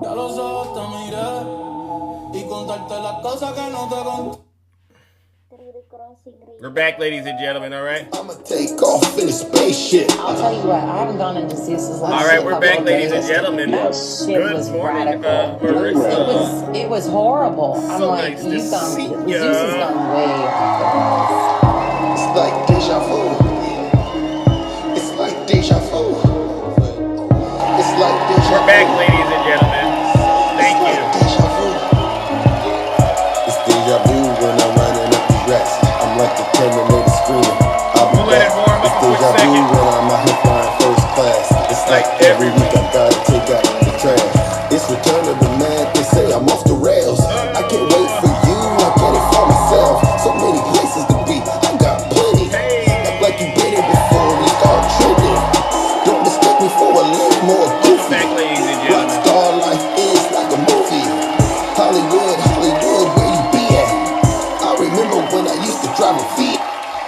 Ya los ojos te miré y contarte las cosas que no te conté. We're back, ladies and gentlemen, all right? I'ma take off in a spaceship. I'll tell you what, I haven't gone into Zeus's last All right, we're couple back, of ladies and days. gentlemen. That shit Good was morning, radical. Marissa. It was horrible. I'm So like, nice to you've gone, see Zeus ya. has gone way off It's like deja vu. It's like deja vu. It's like deja vu. We're back, ladies and gentlemen. Thank you. Deja vu. It's deja vu when I'm running up the rest. I'm like the Terminator screaming. I'll be We'll let back. it warm up It's a quick deja vu second. when I'm out here flying first class. It's like every week I gotta take out the trash. It's return of the man. They say I'm off the rails. I can't wait for you. I get it for myself. So many places to be. I got plenty. Act like you did it before we start tripping. Don't mistake me for a little more goofy. Back, ladies and gentlemen. Rockstar life is like a movie. Hollywood, Hollywood, where you be at? I remember when I used to drive a Fiat.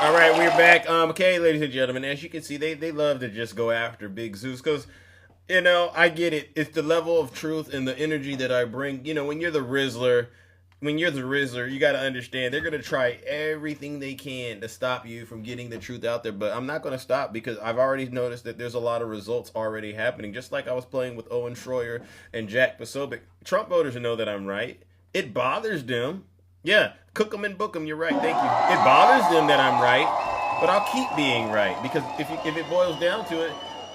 All right, we're back. Okay, ladies and gentlemen, as you can see, they love to just go after Big Zeus because, you know, I get it. It's the level of truth and the energy that I bring. You know, when you're the Rizzler, you got to understand they're going to try everything they can to stop you from getting the truth out there. But I'm not going to stop because I've already noticed that there's a lot of results already happening. Just like I was playing with Owen Schroyer and Jack Posobiec. Trump voters know that I'm right. It bothers them. Yeah, cook them and book them. You're right. Thank you. It bothers them that I'm right, but I'll keep being right because if it boils down to it,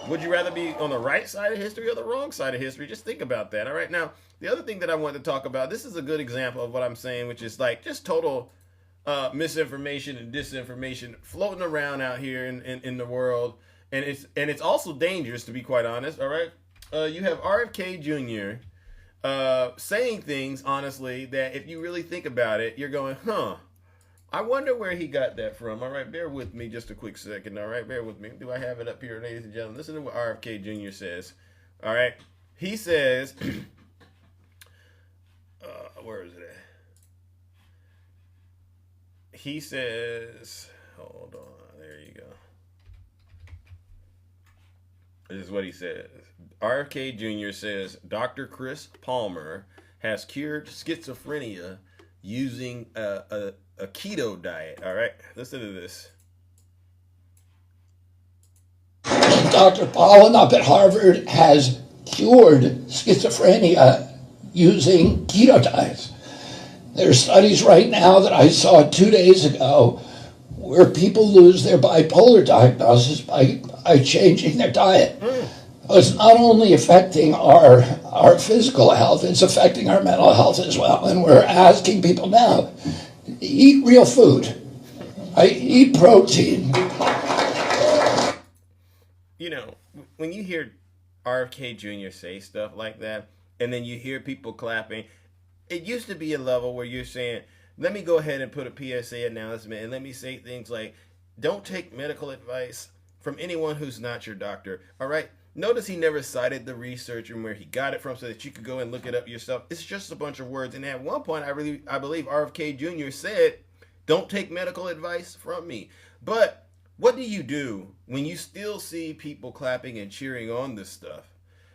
would you rather be on the right side of history or the wrong side of history? Just think about that. All right. Now, the other thing that I want to talk about, this is a good example of what I'm saying, which is like just total misinformation and disinformation floating around out here in the world, and it's also dangerous, to be quite honest. All right. You have RFK Jr. Saying things, honestly, that if you really think about it, you're going, I wonder where he got that from. All right, bear with me just a quick second. All right, bear with me. Do I have it up here, ladies and gentlemen? Listen to what RFK Jr. says. All right, he says, where is it at? He says, hold on, there you go. This is what he says. RFK Jr. says Dr. Chris Palmer has cured schizophrenia using a keto diet. All right, listen to this. Dr. Pollan up at Harvard has cured schizophrenia using keto diets. There are studies right now that I saw 2 days ago where people lose their bipolar diagnosis by changing their diet. It's not only affecting our physical health, it's affecting our mental health as well. And we're asking people now, eat real food. Eat protein. You know, when you hear RFK Jr. say stuff like that, and then you hear people clapping, it used to be a level where you're saying, let me go ahead and put a PSA announcement and let me say things like, don't take medical advice from anyone who's not your doctor. All right? Notice he never cited the research and where he got it from so that you could go and look it up yourself. It's just a bunch of words. And at one point, I believe RFK Jr. said, don't take medical advice from me. But what do you do when you still see people clapping and cheering on this stuff?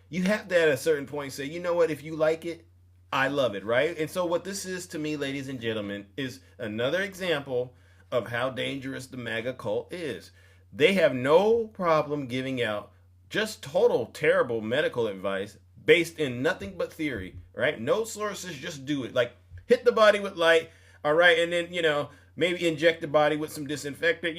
You have to at a certain point say, you know what, if you like it, I love it, right? And so what this is to me, ladies and gentlemen, is another example of how dangerous the MAGA cult is. They have no problem giving out just total terrible medical advice based in nothing but theory, right? No sources, just do it. Like hit the body with light, all right, and then, maybe inject the body with some disinfectant,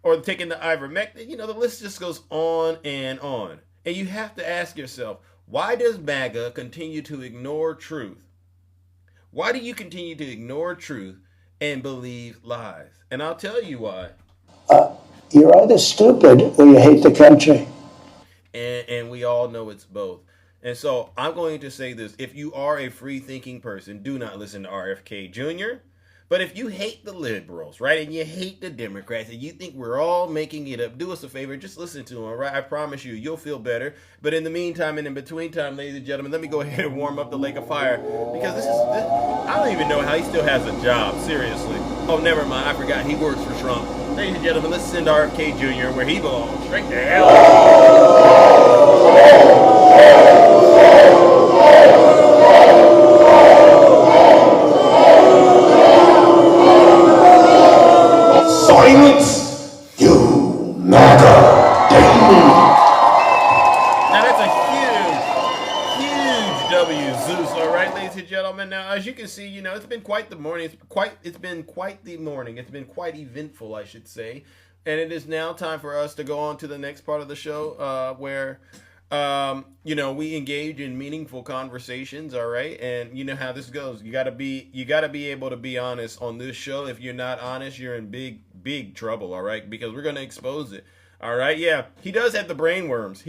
or taking the ivermectin, the list just goes on and on. And you have to ask yourself, why does MAGA continue to ignore truth? Why do you continue to ignore truth and believe lies? And I'll tell you why. You're either stupid or you hate the country. And we all know it's both. And so I'm going to say this. If you are a free-thinking person, do not listen to RFK Jr., but if you hate the liberals, right, and you hate the Democrats, and you think we're all making it up, do us a favor, just listen to them, right? I promise you, you'll feel better. But in the meantime and in between time, ladies and gentlemen, let me go ahead and warm up the Lake of Fire, because this I don't even know how he still has a job, seriously. Oh, never mind, I forgot, he works for Trump. Ladies and gentlemen, let's send RFK Jr. where he belongs, straight to hell. Now that's a huge W, Zeus. All right, ladies and gentlemen. Now, as you can see, you know, it's been quite the morning. It's been quite the morning. It's been quite eventful, I should say. And it is now time for us to go on to the next part of the show, where you know, we engage in meaningful conversations. All right, and you know how this goes. You gotta be able to be honest on this show. If you're not honest, you're in big trouble. All right, because we're gonna expose it. All right, yeah, he does have the brainworms.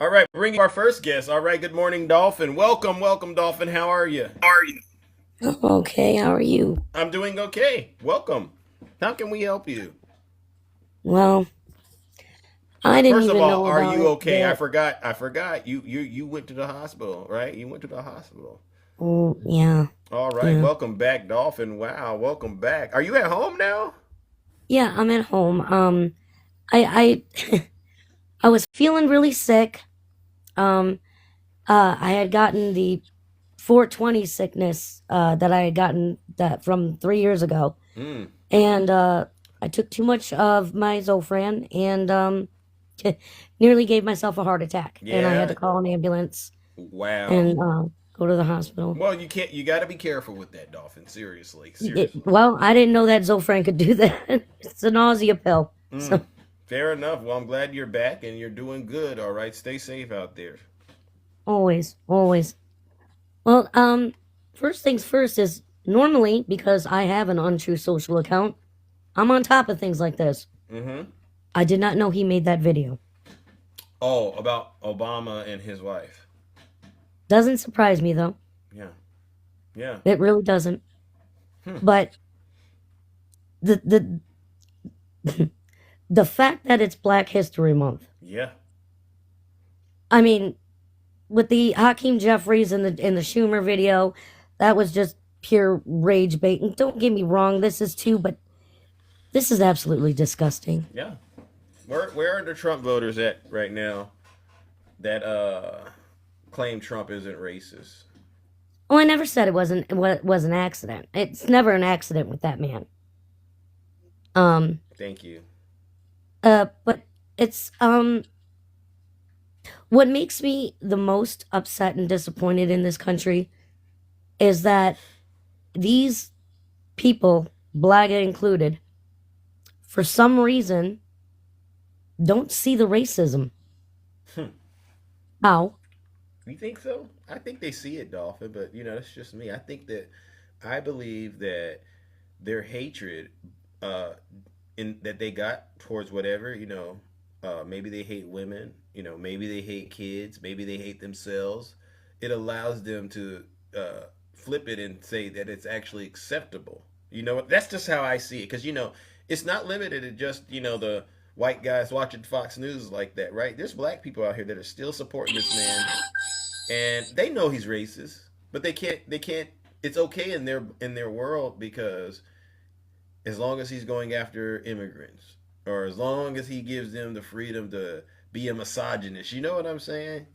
All right, bring our first guest. All right, good morning, Dolphin. Welcome, Dolphin. How are you? Okay, how are you? I'm doing okay. Welcome. How can we help you? Well, I didn't First of even all, know are about you okay? that. I forgot. You went to the hospital, right? You went to the hospital. Oh, yeah. All right. Yeah. Welcome back, Dolphin. Wow, welcome back. Are you at home now? Yeah, I'm at home. I I was feeling really sick. I had gotten the 420 sickness that I had gotten that from 3 years ago. Mm. And I took too much of my Zofran and nearly gave myself a heart attack. And I had to Yeah. call an ambulance Wow. and go to the hospital. Well, you can't. You got to be careful with that, Dolphin. Seriously. Well, I didn't know that Zofran could do that. It's a nausea pill. So, Fair enough. Well, I'm glad you're back and you're doing good. All right. Stay safe out there. always. Well, first things first is normally because I have an untrue social account, I'm on top of things like this. Mm-hmm. I did not know he made that video. Oh, about Obama and his wife. Doesn't surprise me though. Yeah. Yeah. It really doesn't. But the the fact that it's Black History Month. Yeah. I mean, with the Hakeem Jeffries and the Schumer video, that was just pure rage bait. And don't get me wrong, this is too, but this is absolutely disgusting. Yeah. Where are the Trump voters at right now that claim Trump isn't racist? Oh, I never said it was an accident. It's never an accident with that man. Thank you. But it's what makes me the most upset and disappointed in this country is that these people, Blaga included, for some reason don't see the racism. How? You think so? I think they see it, Dolphin, but you know, that's just me. I believe that their hatred in that they got towards whatever, you know, maybe they hate women, you know, maybe they hate kids, maybe they hate themselves. It allows them to flip it and say that it's actually acceptable. You know, that's just how I see it. Because, you know, it's not limited to just, you know, the white guys watching Fox News like that, right? There's black people out here that are still supporting this man. And they know he's racist, but they can't, it's okay in their world because as long as he's going after immigrants or as long as he gives them the freedom to be a misogynist, you know what I'm saying?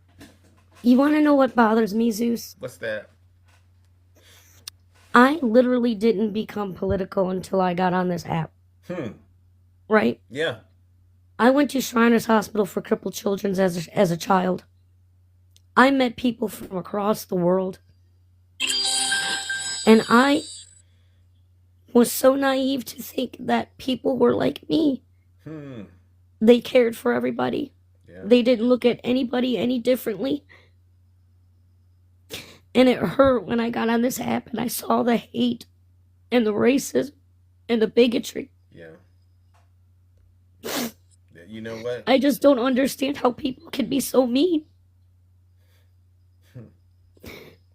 You want to know what bothers me, Zeus? What's that? I literally didn't become political until I got on this app. Right? Yeah. I went to Shriners Hospital for Crippled Children as a child. I met people from across the world. And I was so naive to think that people were like me. They cared for everybody. Yeah. They didn't look at anybody any differently. And it hurt when I got on this app and I saw the hate and the racism and the bigotry. Yeah. You know what? I just don't understand how people can be so mean.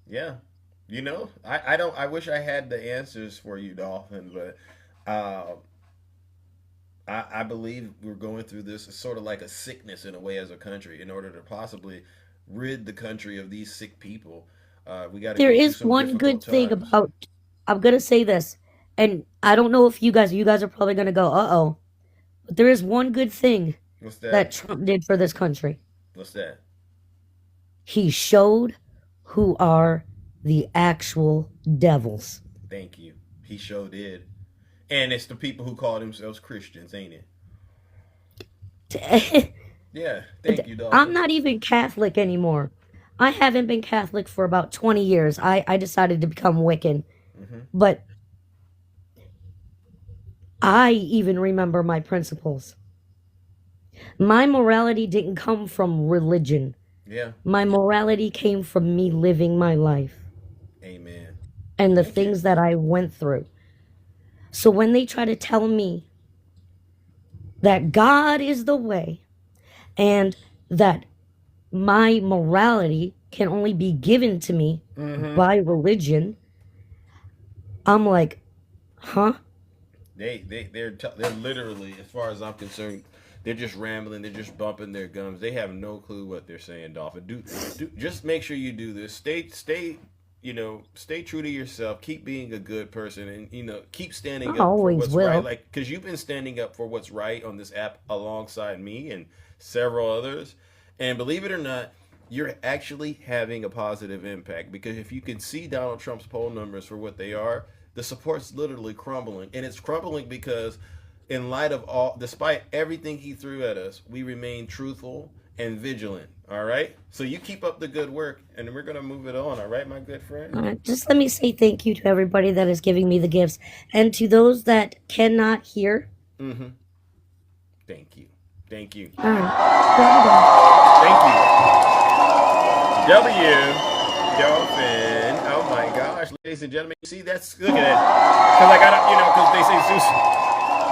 Yeah. You know, I wish I had the answers for you, Dolphin, but I believe we're going through this. It's sort of like a sickness in a way as a country. In order to possibly rid the country of these sick people, we got to. There is one good thing about. I'm gonna say this, and I don't know if you guys are probably gonna go, uh-oh, but there is one good thing What's that Trump did for this country. What's that? He showed who are the actual devils. Thank you. He sure did. And it's the people who call themselves Christians, ain't it? Yeah, thank you, I'm Dolphin. not even Catholic anymore. I haven't been Catholic for about 20 years. I decided to become Wiccan. But I even remember my principles. My morality didn't come from religion. Yeah, My morality came from me living my life amen. and the Thank you. things that I went through. So when they try to tell me that God is the way and that my morality can only be given to me by religion, I'm like, huh? They're literally, as far as I'm concerned, they're just rambling. They're just bumping their gums. They have no clue what they're saying, Dolphin. Do just make sure you do this. Stay true to yourself. Keep being a good person, and keep standing I up for always what's will. right. Like, because you've been standing up for what's right on this app alongside me and several others. And believe it or not, you're actually having a positive impact, because if you can see Donald Trump's poll numbers for what they are, the support's literally crumbling. And it's crumbling because, in light of despite everything he threw at us, we remain truthful and vigilant. All right? So you keep up the good work, and we're going to move it on. All right, my good friend? Just let me say thank you to everybody that is giving me the gifts. And to those that cannot hear, Mm-hmm. Thank you. Thank you. all right. Thank you. Dolphin. Oh my gosh, ladies and gentlemen, you see that's look at that. Because I gotta, because they say Zeus,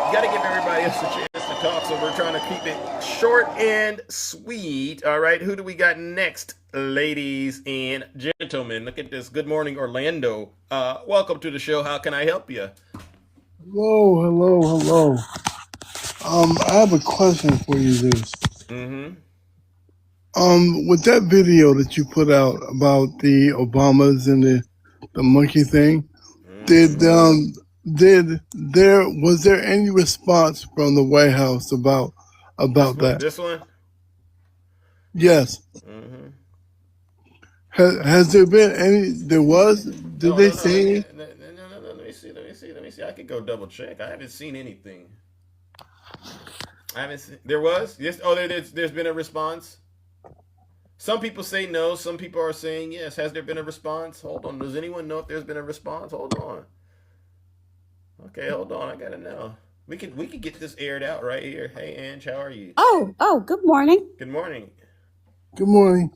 you gotta give everybody else a chance to talk. So we're trying to keep it short and sweet. All right, who do we got next, ladies and gentlemen? Look at this. Good morning, Orlando. Welcome to the show. How can I help you? Hello. I have a question for you, Zeus. Mm-hmm. With that video that you put out about the Obamas and the monkey thing, was there any response from the White House about that? This one? Yes. Mm-hmm. Has there been any? There was. Did they say? No. Let me see. I could go double check. I haven't seen anything. I haven't seen. There was? Yes. Oh, there's been a response. Some people say no. Some people are saying yes. Has there been a response? Hold on. Does anyone know if there's been a response? Hold on. Okay, hold on. I gotta know. We could get this aired out right here. Hey, Ange, how are you? Oh, good morning. Good morning. Good morning.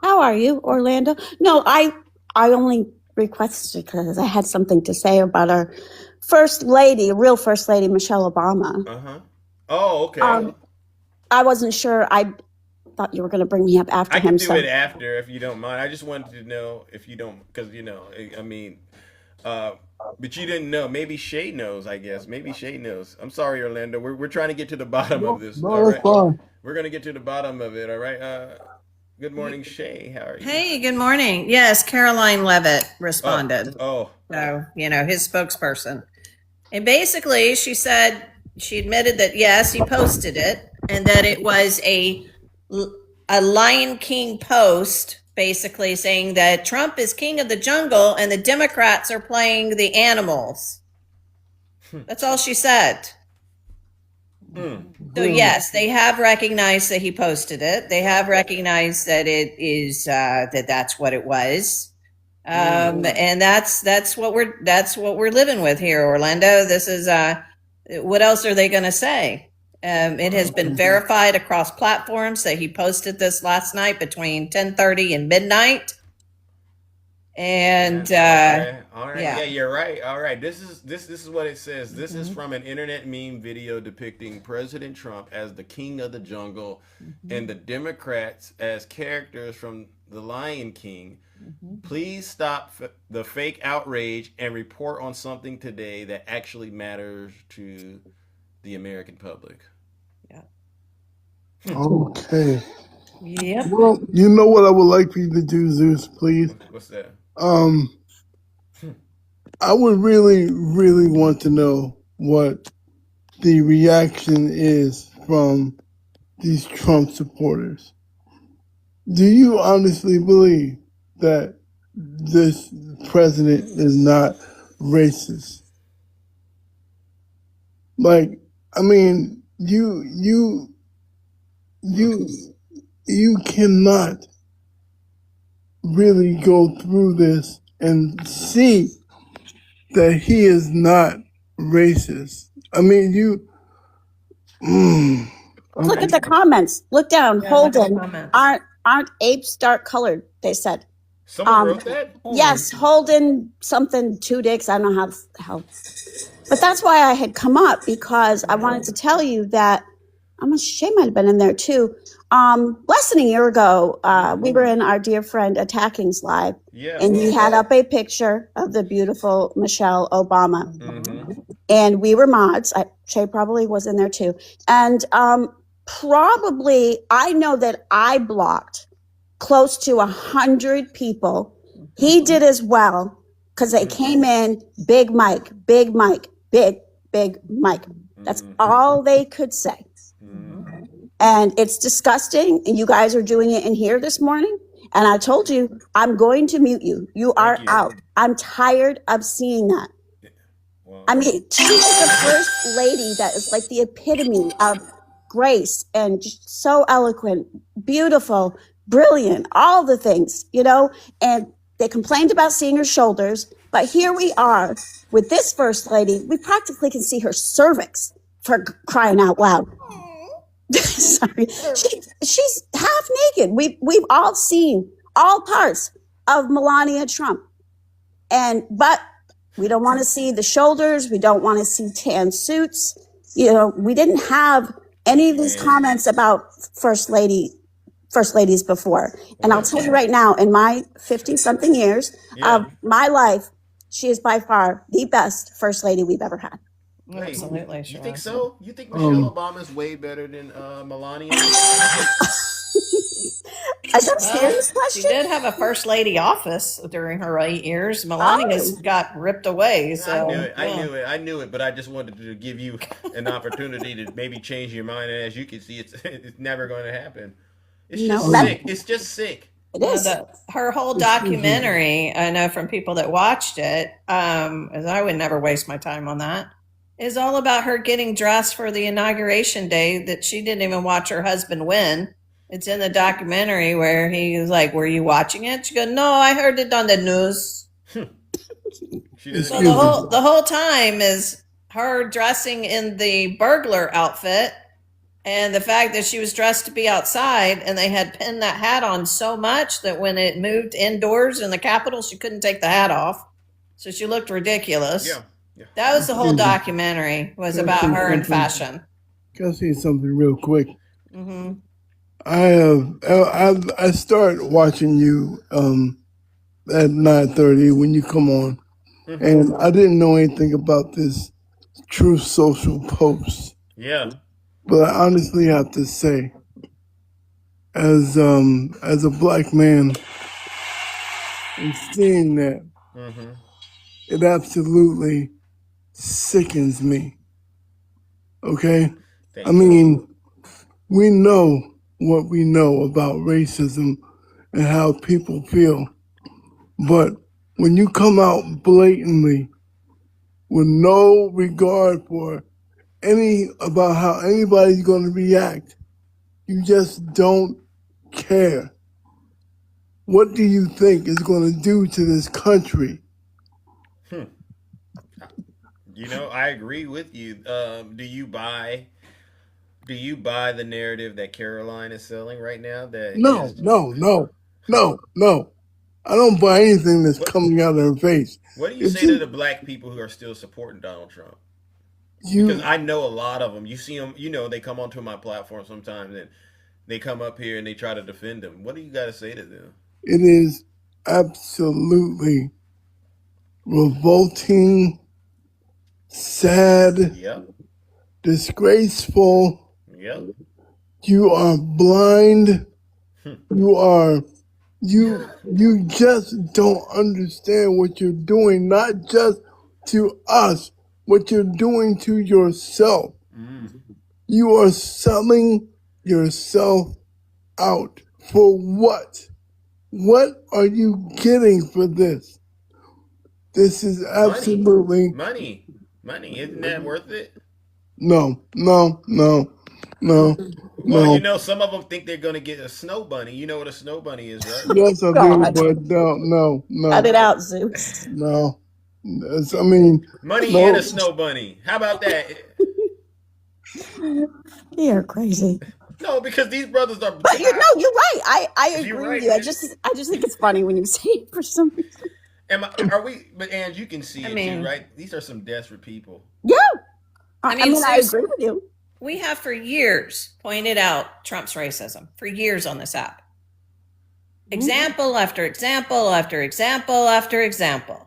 How are you, Orlando? No, I only requested because I had something to say about our first lady, real first lady, Michelle Obama. Uh-huh. Oh, okay. I wasn't sure. I thought you were going to bring me up after I him. can do it after if you don't mind. I just wanted to know if you don't, because I mean, but you didn't know. Maybe Shay knows. I guess maybe Shay knows. I'm sorry, Orlando. We're trying to get to the bottom of this. No, that's fine. We're gonna get to the bottom of it. All right. Good morning, Shay. How are you? Hey, good morning. Yes, Caroline Levitt responded. Oh. So, his spokesperson. And basically, she said, she admitted that, yes, he posted it and that it was a Lion King post, basically saying that Trump is king of the jungle and the Democrats are playing the animals. That's all she said. So yes, they have recognized that he posted it. They have recognized that it is that's what it was, and that's what we're living with here, Orlando. This is what else are they going to say? It has been verified across platforms that he posted this last night between 10:30 and midnight. And all right. Yeah, you're right. All right. This is what it says. This is from an internet meme video depicting President Trump as the king of the jungle and the Democrats as characters from The Lion King. Please stop the fake outrage and report on something today that actually matters to the American public. Yeah. Okay. Yep. Well, you know what I would like for you to do, Zeus, please? What's that? I would really, really want to know what the reaction is from these Trump supporters. Do you honestly believe that this president is not racist? Like, I mean, you you cannot really go through this and see that he is not racist. I mean, Look at the comments. Look down. Yeah, look at the Holden, comments. aren't apes dark colored? They said. Someone wrote that? Yes, Holden something two dicks. I don't know how. But that's why I had come up, because I wanted to tell you that Shay might have been in there too. Less than a year ago, we were in our dear friend Attacking's live, Yeah. and he had up a picture of the beautiful Michelle Obama, Mm-hmm. and we were mods. Shay probably was in there too, and probably I know that I blocked close to 100 people. He did as well, because they came in, big Mike, big Mike, big Mike. That's all they could say. And it's disgusting. And you guys are doing it in here this morning. And I told you, I'm going to mute you. You are out. I'm tired of seeing that. Wow. I mean, she is the first lady that is like the epitome of grace and just so eloquent, beautiful, brilliant, all the things, and they complained about seeing her shoulders, but here we are with this first lady. We practically can see her cervix, for crying out loud. Sorry, she's half naked. We've all seen all parts of Melania Trump, but we don't want to see the shoulders. We don't want to see tan suits. We didn't have any of these comments about first ladies before. And I'll tell you right now, in my 50-something years of my life, she is by far the best first lady we've ever had. Absolutely. You think so? You think Michelle Obama's way better than Melania? Is that a serious She question? did have a first lady office during her 8 years. Melania's got ripped away. So I knew it, but I just wanted to give you an opportunity to maybe change your mind. And as you can see, it's never going to happen. It's just sick. It's just sick. It is. Her whole documentary, I know from people that watched it, as I would never waste my time on that, is all about her getting dressed for the inauguration day that she didn't even watch her husband win. It's in the documentary where he was like, "Were you watching it?" She goes, "No, I heard it on the news." So the whole time is her dressing in the burglar outfit, and the fact that she was dressed to be outside, and they had pinned that hat on so much that when it moved indoors in the Capitol, she couldn't take the hat off, so she looked ridiculous. Yeah. That was the whole documentary, was about her and fashion. Can I say something real quick? Mm-hmm. I start watching you at 9:30 when you come on, and I didn't know anything about this Truth Social post. Yeah. But I honestly have to say, as a black man, and seeing that, it absolutely sickens me. Okay? I mean, we know what we know about racism and how people feel. But when you come out blatantly with no regard for about how anybody's going to react, you just don't care. What do you think is going to do to this country? I agree with you. Do you buy the narrative that Caroline is selling right now? No. I don't buy anything that's coming out of her face. What do you say to the black people who are still supporting Donald Trump? Because I know a lot of them. You see them, they come onto my platform sometimes and they come up here and they try to defend them. What do you got to say to them? It is absolutely revolting, sad, disgraceful. Yep. You are blind. You just don't understand what you're doing, not just to us, what you're doing to yourself. You are selling yourself out for what? What are you getting for this? This is absolutely money. Isn't that worth it? No. No, Well, you no. know, some of them think they're going to get a snow bunny. You know what a snow bunny is, right? Yes, I do, God, but no, cut it no, out, Zeus. no. I mean, Money and no. a snow bunny. How about that? You're crazy. No, because these brothers are. But you're right. I You're agree right. with you. I just think it's funny when you say it for some reason. Are we? But Ange, you can see I it mean- too, right? These are some desperate people. Yeah. I I mean, mean, I seriously. agree with you. We have for years pointed out Trump's racism for years on this app. Example after example after example after example.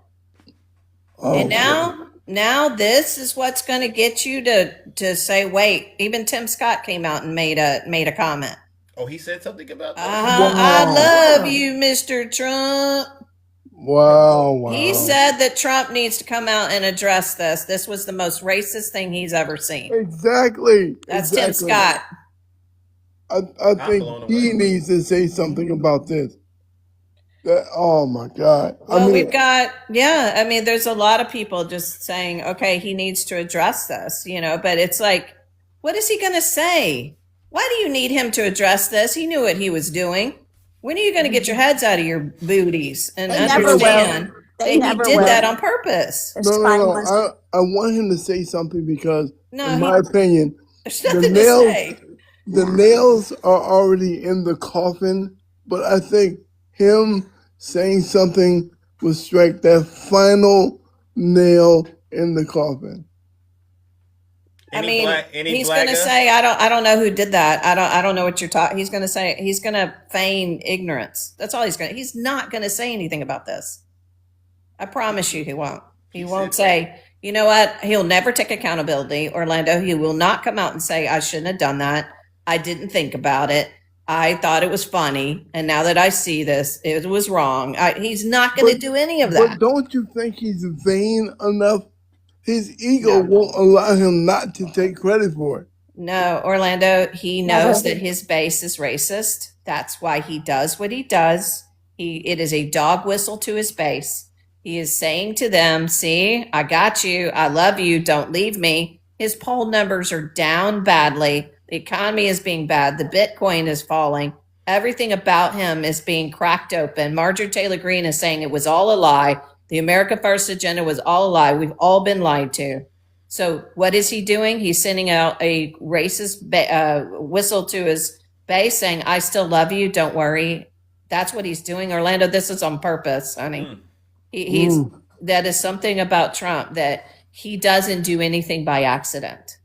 Oh, And now this is what's going to get you to say, wait. Even Tim Scott came out and made a comment. Oh, he said something about that. I love you, Mr. Trump. wow. He said that Trump needs to come out and address this. This was the most racist thing he's ever seen. Exactly. That's Tim exactly. Scott. I blown think away. he needs to say something about this. Oh my God. Well, we've got, I mean, there's a lot of people just saying, okay, he needs to address this, but it's like, what is he going to say? Why do you need him to address this? He knew what he was doing. When are you going to get your heads out of your booties and They never will. understand They that he never did will. that on purpose? They're no. spineless. I want him to say something because, No, in my opinion, There's the nothing to nails, say. the nails are already in the coffin. But I think him saying something will strike that final nail in the coffin. I Any mean, black- any he's going to blacka? say, I don't know who did that. I don't know what you're talking. He's going to say, he's going to feign ignorance. That's all he's not going to say anything about this. I promise you he won't. He won't say, you know what? He'll never take accountability, Orlando. He will not come out and say, I shouldn't have done that. I didn't think about it. I thought it was funny. And now that I see this, it was wrong. He's not going to But- do any of But that. don't you think he's vain enough? His ego won't allow him not to take credit for it. No, Orlando, he knows Never. that his base is racist. That's why he does what he does. It is a dog whistle to his base. He is saying to them, see, I got you. I love you. Don't leave me. His poll numbers are down badly. The economy is being bad. The Bitcoin is falling. Everything about him is being cracked open. Marjorie Taylor Greene is saying it was all a lie. The America First agenda was all a lie. We've all been lied to. So what is he doing? He's sending out a racist whistle to his base saying, I still love you. Don't worry. That's what he's doing. Orlando, this is on purpose, honey. That is something about Trump, that he doesn't do anything by accident.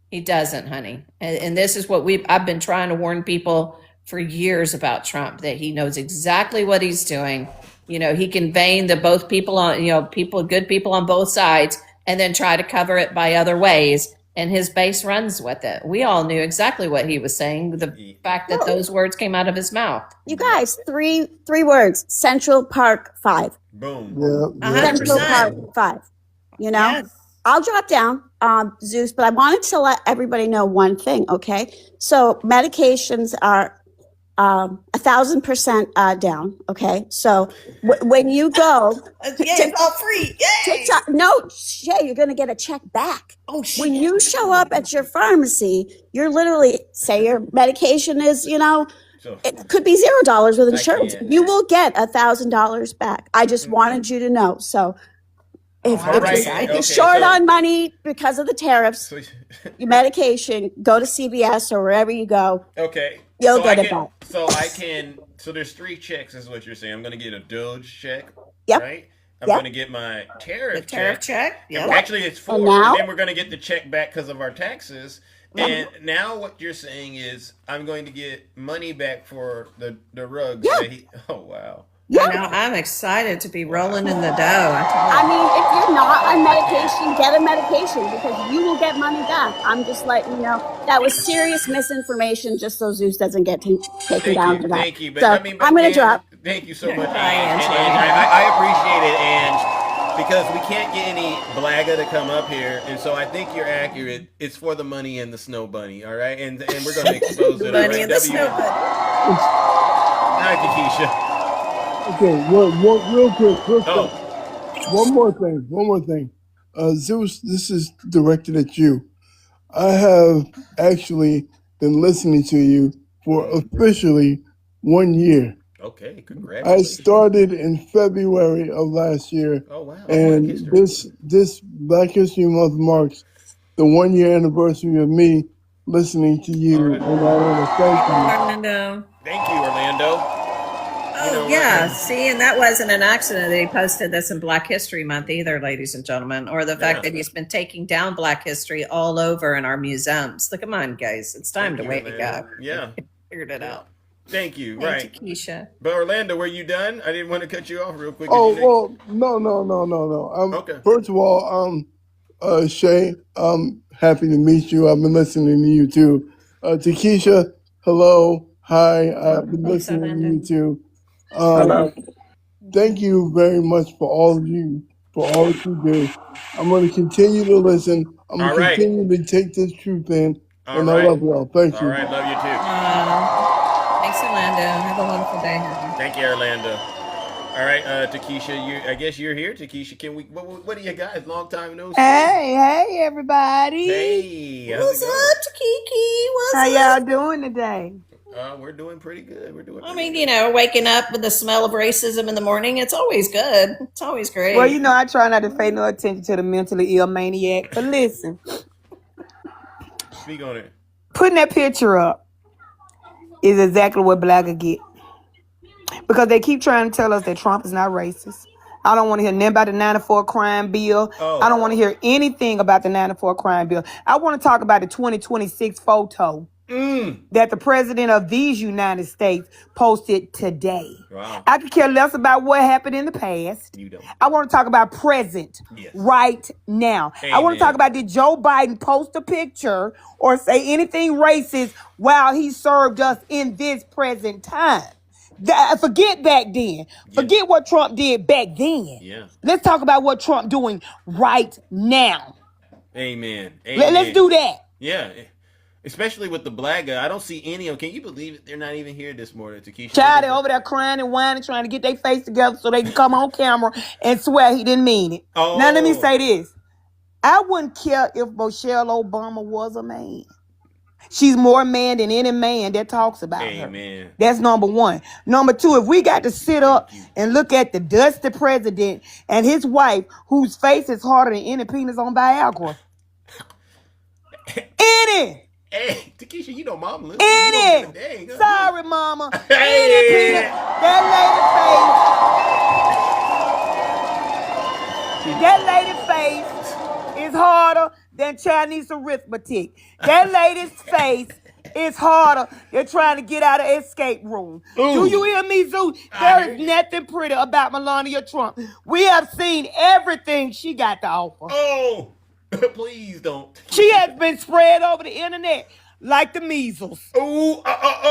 He doesn't, honey. And this is what I've been trying to warn people for years about Trump, that he knows exactly what he's doing. He can vein the both people on, good people on both sides, and then try to cover it by other ways. And his base runs with it. We all knew exactly what he was saying. The fact that those words came out of his mouth. You guys, three words. Central Park 5. Boom. Yeah. Central 100%. Park 5. Yes. I'll drop down, Zeus, but I wanted to let everybody know one thing, okay? So medications are 1,000% down, okay? So when you go, Yeah, it's all free. Yay! TikTok, no, Shay, you're going to get a check back. Oh, shit. When you show up at your pharmacy, you're literally, say your medication is, So, it could be $0 with insurance. can't. You will get $1,000 back. I just wanted you to know. So if All right. you're Okay, short so- on money because of the tariffs, so your medication, go to CVS or wherever you go. okay. You'll so get I it can, back. So I can. So there's 3 checks, is what you're saying. I'm going to get a Doge check. Yep. Right. I'm Yep. going to get my tariff The tariff check. Yeah. Yeah. Actually, it's 4. And now? And then we're going to get the check back because of our taxes. And now what you're saying is I'm going to get money back for the rugs. Yeah. That oh, wow. Yeah. Now I'm excited to be rolling in the dough. I mean, if you're not on medication, get a medication because you will get money back. I'm just letting you know that was serious misinformation, just so Zeus doesn't get taken down to that. Thank you. But So I mean, but I'm going to Ange, drop. Thank you so much, Hi, Ange. Angela. And I appreciate it, Ange, because we can't get any blagga to come up here, and so I think you're accurate. It's for the money and the snow bunny, all right? And we're going to expose it. all Bunny right? and the snow bunny. Hi, Keisha. Okay, real quick. Oh, One more thing. Zeus, this is directed at you. I have actually been listening to you for officially 1 year. Okay, I congratulations. started in February of last year, Oh wow, Black and History. this Black History Month marks the 1 year anniversary of me listening to you, All right. and I want to thank you. Orlando. Thank you, Orlando. Oh, know, yeah. See, and that wasn't an accident that he posted this in Black History Month either, ladies and gentlemen, or the fact Yeah. that he's been taking down Black history all over in our museums. Look, come on, guys. It's time to wake Orlando. up. Yeah. Figured it out. Thank you. Thank Right. you, Keisha. But Orlando, were you done? I didn't want to cut you off real quick. Oh well, no. Okay. First of all, Shay, I'm happy to meet you. I've been listening to you too. To Keisha, hello, hi. I've been Thanks, listening to Orlando. you too. Thank you very much for all of you, for all that you do. I'm going to continue to listen. I'm going All to right. continue to take this truth in, All and right. I love y'all. Thank All you. right. Love you too. Thanks, Orlando. Have a wonderful day. honey. Thank you, Orlando. All right, Takesha, I guess you're here. Takesha, can we? What do you guys? Long time no see. Hey, everybody. Hey, how's What's it up, Takiki? What's How up? y'all doing today? going? We're doing pretty good. We're doing. I pretty mean, good. you know, waking up with the smell of racism in the morning, it's always good. It's always great. Well, you know, I try not to pay no attention to the mentally ill maniac. But listen, Speak on it. putting that picture up is exactly what Black will get. Because they keep trying to tell us that Trump is not racist. I don't want to hear nothing about the 94 crime bill. Oh. I don't want to hear anything about the 94 crime bill. I want to talk about the 2026 photo that the president of these United States posted today. Wow. I could care less about what happened in the past. You don't. I want to talk about present Yes. right now. I want Amen. to talk about, did Joe Biden post a picture or say anything racist while he served us in this present time? Forget back then. Forget what Trump did back then. Yeah. Let's talk about what Trump doing right now. Amen. Let's do that. Yeah. Especially with the Black guy. I don't see any of them. Can you believe it? They're not even here this morning, Takesha. Child, they're over there crying and whining, trying to get their face together so they can come on camera and swear he didn't mean it. Oh. Now, let me say this. I wouldn't care if Michelle Obama was a man. She's more man than any man that talks about her. Amen. That's number one. Number two, if we got to sit up and look at the dusty president and his wife, whose face is harder than any penis on Viagra. Any. Hey, Takesha, you know Mom lives. You don't give a Any. dang, huh? Sorry, mama. Hey. Any penis. That lady face is harder than Chinese arithmetic. That lady's face is harder than trying to get out of escape room. Do you hear me, Zeus? There is nothing pretty about Melania Trump. We have seen everything she got to offer. Oh, please don't. She has been spread over the internet like the measles. Oh, Takesha.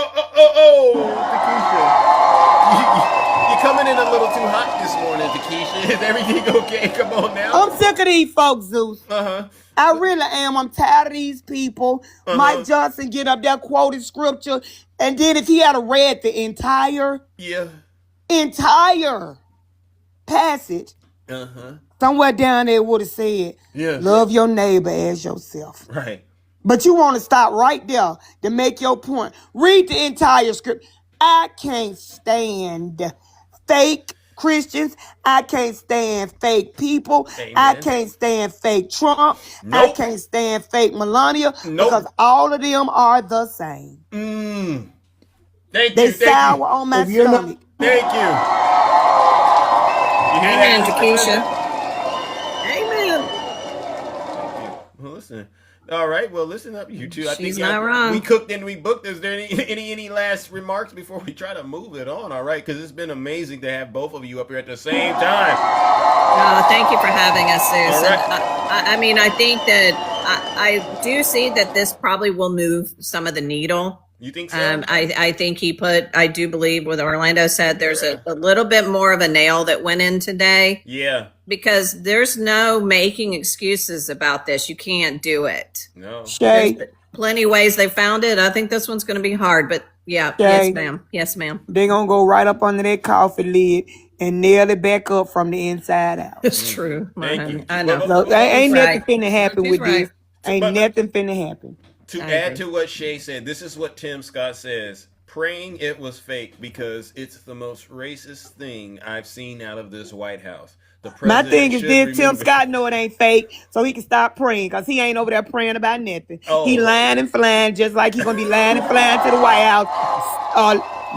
You're coming in a little too hot this morning, Takesha. Is everything okay? Come on now. I'm sick of these folks, Zeus. Uh-huh. I really am. I'm tired of these people. Mike Johnson get up there quoting scripture, and then if he had read the entire passage, somewhere down there would have said, love your neighbor as yourself. Right. But you want to stop right there to make your point. Read the entire script. I can't stand fake Christians. I can't stand fake people. Amen. I can't stand fake Trump. I can't stand fake Melania because all of them are the same. Thank They you. sour on my stomach. Thank you. You hear Amen, that? Takesha. Amen. Well, listen. All right. Well, listen up, you two. She's not wrong. We cooked and we booked. Is there any last remarks before we try to move it on? All right, because it's been amazing to have both of you up here at the same time. Thank you for having us, Zeus. All right. I mean, I think that I do see that this probably will move some of the needle. You think so? I think I do believe what Orlando said, there's a little bit more of a nail that went in today. Yeah. Because there's no making excuses about this. You can't do it. No. Shay, There's plenty of ways they found it. I think this one's going to be hard, but yeah. Shay. Yes, ma'am. Yes, ma'am. they going to go right up under that coffee lid and nail it back up from the inside out. It's true. Thank you. I know. So ain't He's right. nothing finna happen He's with right. this. Ain't But nothing finna happen. to I add agree. to what Shay said, this is what Tim Scott says. Praying it was fake because it's the most racist thing I've seen out of this White House. The My president thing is should this: Tim remove it. Scott know it ain't fake, so he can stop praying, cause he ain't over there praying about nothing. He Oh. lying and flying, just like he gonna be lying and flying to the White House,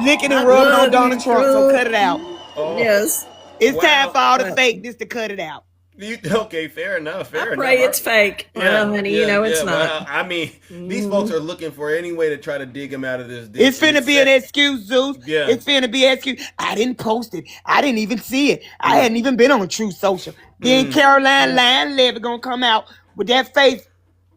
licking and I rubbing on love Donald you, Trump. So Trump. cut it out. Oh. Yes. It's time for all the Well, fakeness to cut it out. Okay, fair enough. Fair I enough. pray it's fake. Well, honey, you know it's not. Well, I mean, these folks are looking for any way to try to dig him out of this ditch. It's finna be an excuse, Zeus. Yeah. It's finna be an excuse. I didn't post it. I didn't even see it. I hadn't even been on True Social. Then Caroline Lyon Levy gonna come out with that face.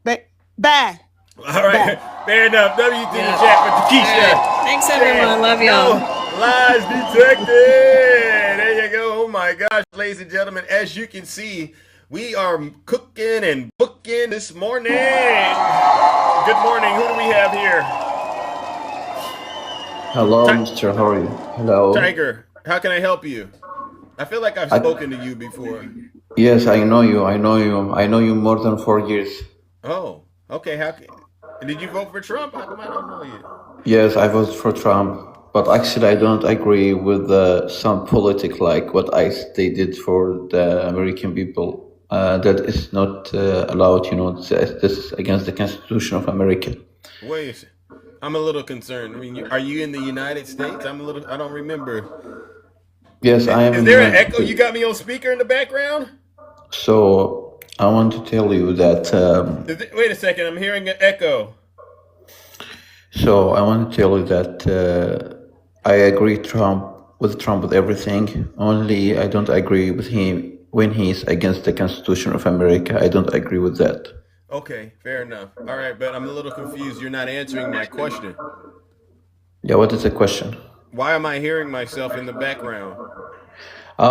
But bye. All right, fair enough. W to Yeah. the chat with Takesha. All right. Thanks, everyone. Love y'all. No lies detected. There you go. Oh my gosh, ladies and gentlemen, as you can see, we are cooking and booking this morning. Good morning. Who do we have here? Hello, Mr. How are you? Hello. Tiger. How can I help you? I feel like I've spoken to you before. Yes, I know you. I know you. I know you more than 4 years. Oh, okay. Did you vote for Trump? How come I don't know you? Yes, I voted for Trump, but actually I don't agree with some politics like what they did for the American people. That is not allowed. You know, this is against the Constitution of America. Wait a second. I'm a little concerned. I mean, are you in the United States? I don't remember. Yes, I am. Is in there the an United echo? You States. got me on speaker in the background? So I want to tell you that. Wait a second. I'm hearing an echo. So I want to tell you that I agree with Trump with everything. Only I don't agree with him when he's against the Constitution of America. I don't agree with that. Okay, fair enough. All right, but I'm a little confused. You're not answering my question. Yeah, what is the question? Why am I hearing myself in the background?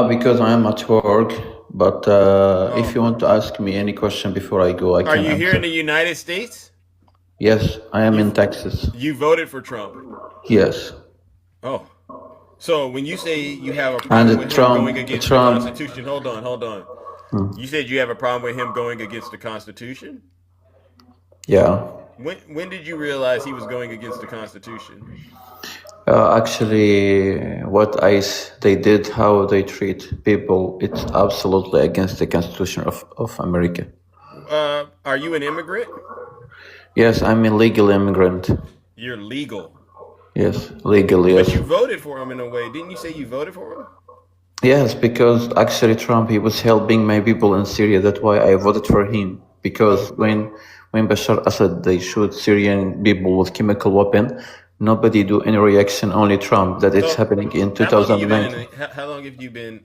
Because I am at work. But if you want to ask me any question before I go, I Are can you here in the answer. United States? Yes, I am in Texas. You voted for Trump. Yes. Oh. So when you say you have a problem And with him going against the Trump. Constitution, hold on. You said you have a problem with him going against the Constitution? Yeah. When did you realize he was going against the Constitution? Actually, they did, how they treat people, it's absolutely against the Constitution of America. Are you an immigrant? Yes, I'm a legal immigrant. You're legal. Yes, legal, yes. But you voted for him in a way. Didn't you say you voted for him? Yes, because actually Trump, he was helping my people in Syria. That's why I voted for him. Because when Bashar Assad, they shoot Syrian people with chemical weapon, nobody do any reaction, only Trump, that it's happening in 2019. How long have you been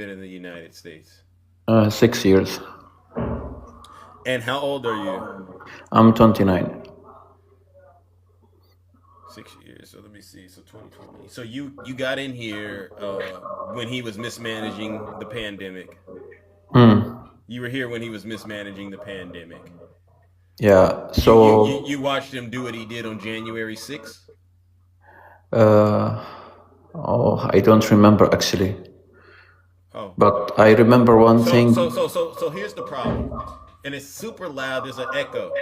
in the United States? 6 years. And how old are you? I'm 29. 6 years. So let me see. So 2020. So you got in here when he was mismanaging the pandemic. You were here when he was mismanaging the pandemic. Yeah. So you watched him do what he did on January 6th? I don't remember actually. Oh. But I remember one thing. So here's the problem. And it's super loud. There's an echo.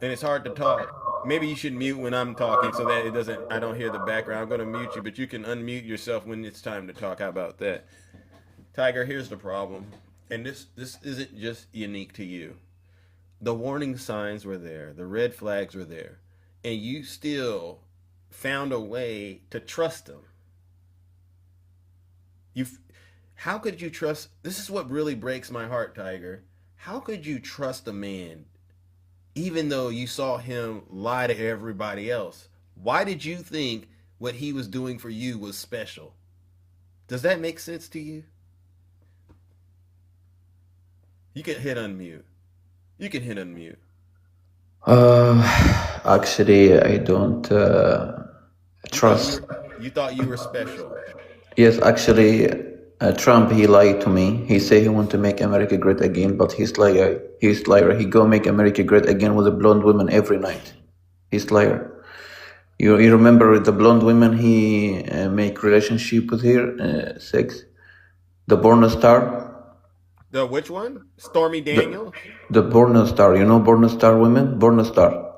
And it's hard to talk. Maybe you should mute when I'm talking so that I don't hear the background. I'm going to mute you, but you can unmute yourself when it's time to talk. How about that? Tiger, here's the problem. And this isn't just unique to you. The warning signs were there. The red flags were there. And you still found a way to trust them. How could you trust? This is what really breaks my heart, Tiger. How could you trust a man even though you saw him lie to everybody else? Why did you think what he was doing for you was special? Does that make sense to you? You can hit unmute. Actually, I don't trust. You thought you were special. Yes, actually, Trump, he lied to me. He said he want to make America great again, but he's liar. He's liar. He go make America great again with the blonde women every night. He's liar. You remember the blonde women he make relationship with her, sex? The porn star? The which one? Stormy The Daniels? the porn star, you know porn star women? Porn star.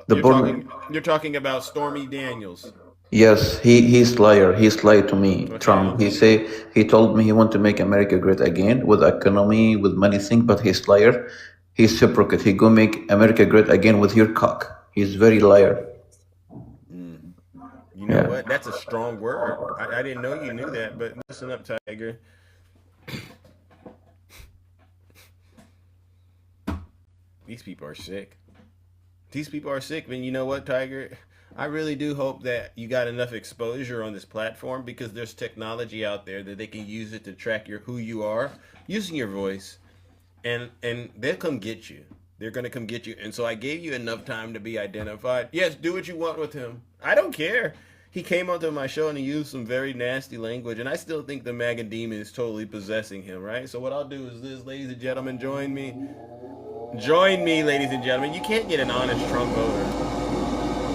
The porn. You're talking about Stormy Daniels. Yes, he's liar. He's lied to me, Okay. Trump. He told me he want to make America great again with economy, with many things, but he's liar. He's hypocrite. He go make America great again with your cock. He's very liar. You know Yeah. what? That's a strong word. I didn't know you knew that, but listen up, Tiger. These people are sick. These people are sick, man. You know what, Tiger? I really do hope that you got enough exposure on this platform because there's technology out there that they can use it to track who you are using your voice, and they'll come get you. They're gonna come get you. And so I gave you enough time to be identified. Yes, do what you want with him. I don't care. He came onto my show and he used some very nasty language, and I still think the MAGA demon is totally possessing him, right? So what I'll do is this, ladies and gentlemen, join me. Join me, ladies and gentlemen. You can't get an honest Trump voter.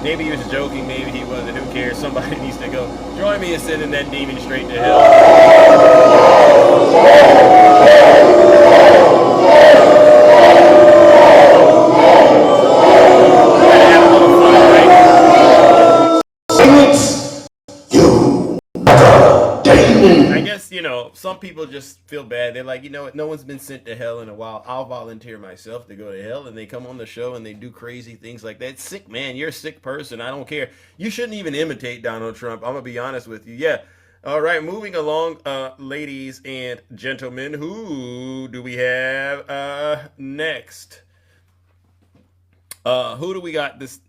Maybe he was joking, maybe he wasn't. Who cares? Somebody needs to go. Join me in sending that demon straight to hell. I guess, some people just feel bad. They're like, you know what? No one's been sent to hell in a while. I'll volunteer myself to go to hell. And they come on the show and they do crazy things like that. It's sick, man. You're a sick person. I don't care. You shouldn't even imitate Donald Trump. I'm going to be honest with you. Yeah. All right. Moving along, ladies and gentlemen. Who do we have next? Who do we got this?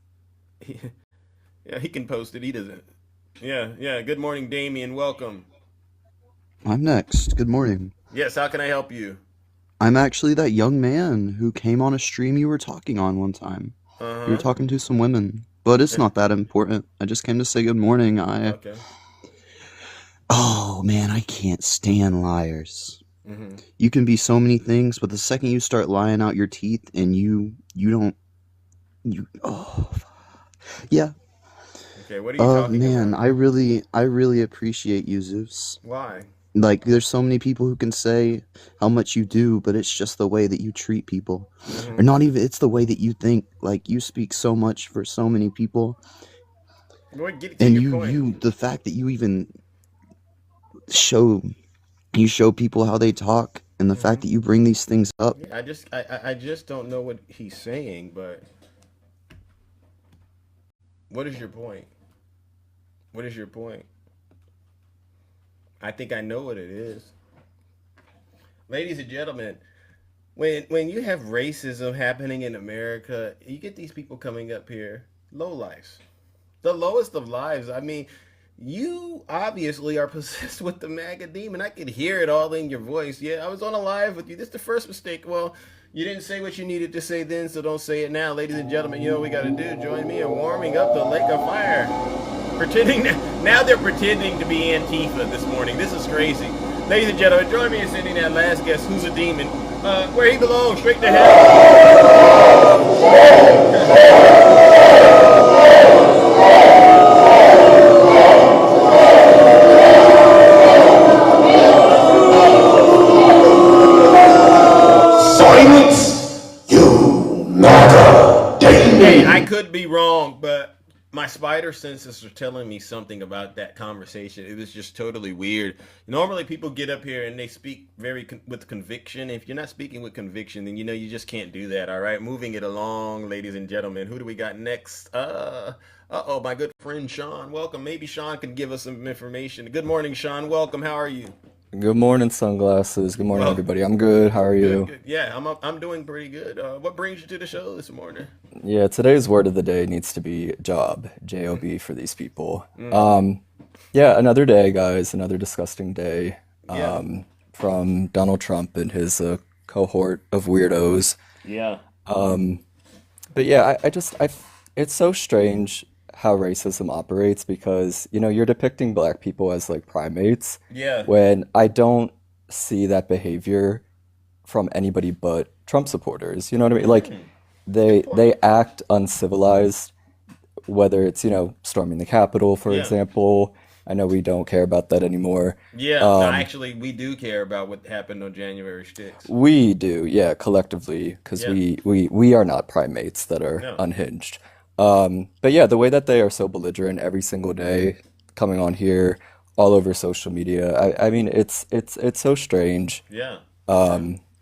Yeah, he can post it. He doesn't. Yeah. Good morning, Damien. Welcome. I'm next. Good morning. Yes, how can I help you? I'm actually that young man who came on a stream you were talking on one time. You were talking to some women, but it's not that important. I just came to say good morning. Okay. Oh man, I can't stand liars. Mm-hmm. You can be so many things, but the second you start lying out your teeth and yeah. Okay, what are you talking man, about? I really appreciate you, Zeus. Why? Like, there's so many people who can say how much you do, but it's just the way that you treat people. Or not even, it's the way that you think. Like, you speak so much for so many people. Lord, get to And your point. the fact that you even show people how they talk, and the fact that you bring these things up. I just don't know what he's saying, but what is your point? What is your point? I think I know what it is. Ladies and gentlemen, when you have racism happening in America, you get these people coming up here, lowlifes. The lowest of lives. I mean, you obviously are possessed with the MAGA demon. I could hear it all in your voice. Yeah, I was on a live with you. This is the first mistake. Well, you didn't say what you needed to say then, so don't say it now. Ladies and gentlemen, you know what we got to do. Join me in warming up the lake of fire. Now they're pretending to be Antifa this morning. This is crazy. Ladies and gentlemen, join me in sending that last guest, who's a demon, where he belongs, straight to Silence, you MAGA demon. Hey, I could be wrong, but my spider senses are telling me something about that conversation. It was just totally weird. Normally people get up here and they speak with conviction. If you're not speaking with conviction, then you just can't do that. All right, moving it along, ladies and gentlemen. Who do we got next? My good friend Sean. Welcome. Maybe Sean can give us some information. Good morning, Sean. Welcome. How are you? Good morning, sunglasses. Good morning, everybody. I'm good. How are you? Good. Yeah, I'm doing pretty good. What brings you to the show this morning? Yeah, today's word of the day needs to be job, J-O-B for these people. Yeah, another day, guys. Another disgusting day from Donald Trump and his cohort of weirdos. Yeah. But yeah, it's so strange how racism operates because, you're depicting black people as like primates. Yeah. When I don't see that behavior from anybody but Trump supporters. You know what I mean? Like they act uncivilized, whether it's, storming the Capitol, for example, I know we don't care about that anymore. Yeah, no, actually, we do care about what happened on January 6th. We do, yeah, collectively, because Yeah. we are not primates that are No. unhinged. But yeah, the way that they are so belligerent every single day, coming on here, all over social media. I mean, it's so strange. Yeah.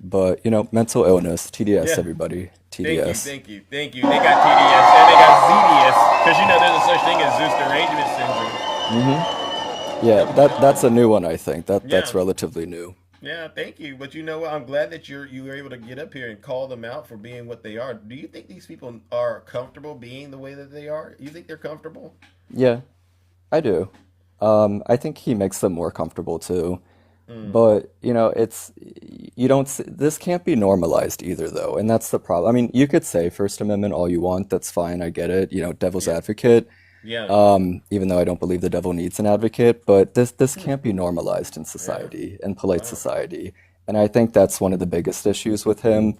But you know, mental illness, TDS, Yeah. everybody, Thank you, TDS. thank you, thank you. They got TDS and they got ZDS because you know there's a such thing as Zeus derangement syndrome. Yeah, that's a new one, I think. That's Yeah. relatively new. Yeah, thank you. But you know what? I'm glad that you were able to get up here and call them out for being what they are. Do you think these people are comfortable being the way that they are? You think they're comfortable? Yeah, I do. I think he makes them more comfortable too. But, you know, this can't be normalized either, though, and that's the problem. I mean, you could say First Amendment all you want, that's fine, I get it, you know, devil's advocate, Yeah. even though I don't believe the devil needs an advocate, but this can't be normalized in society, in polite society. And I think that's one of the biggest issues with him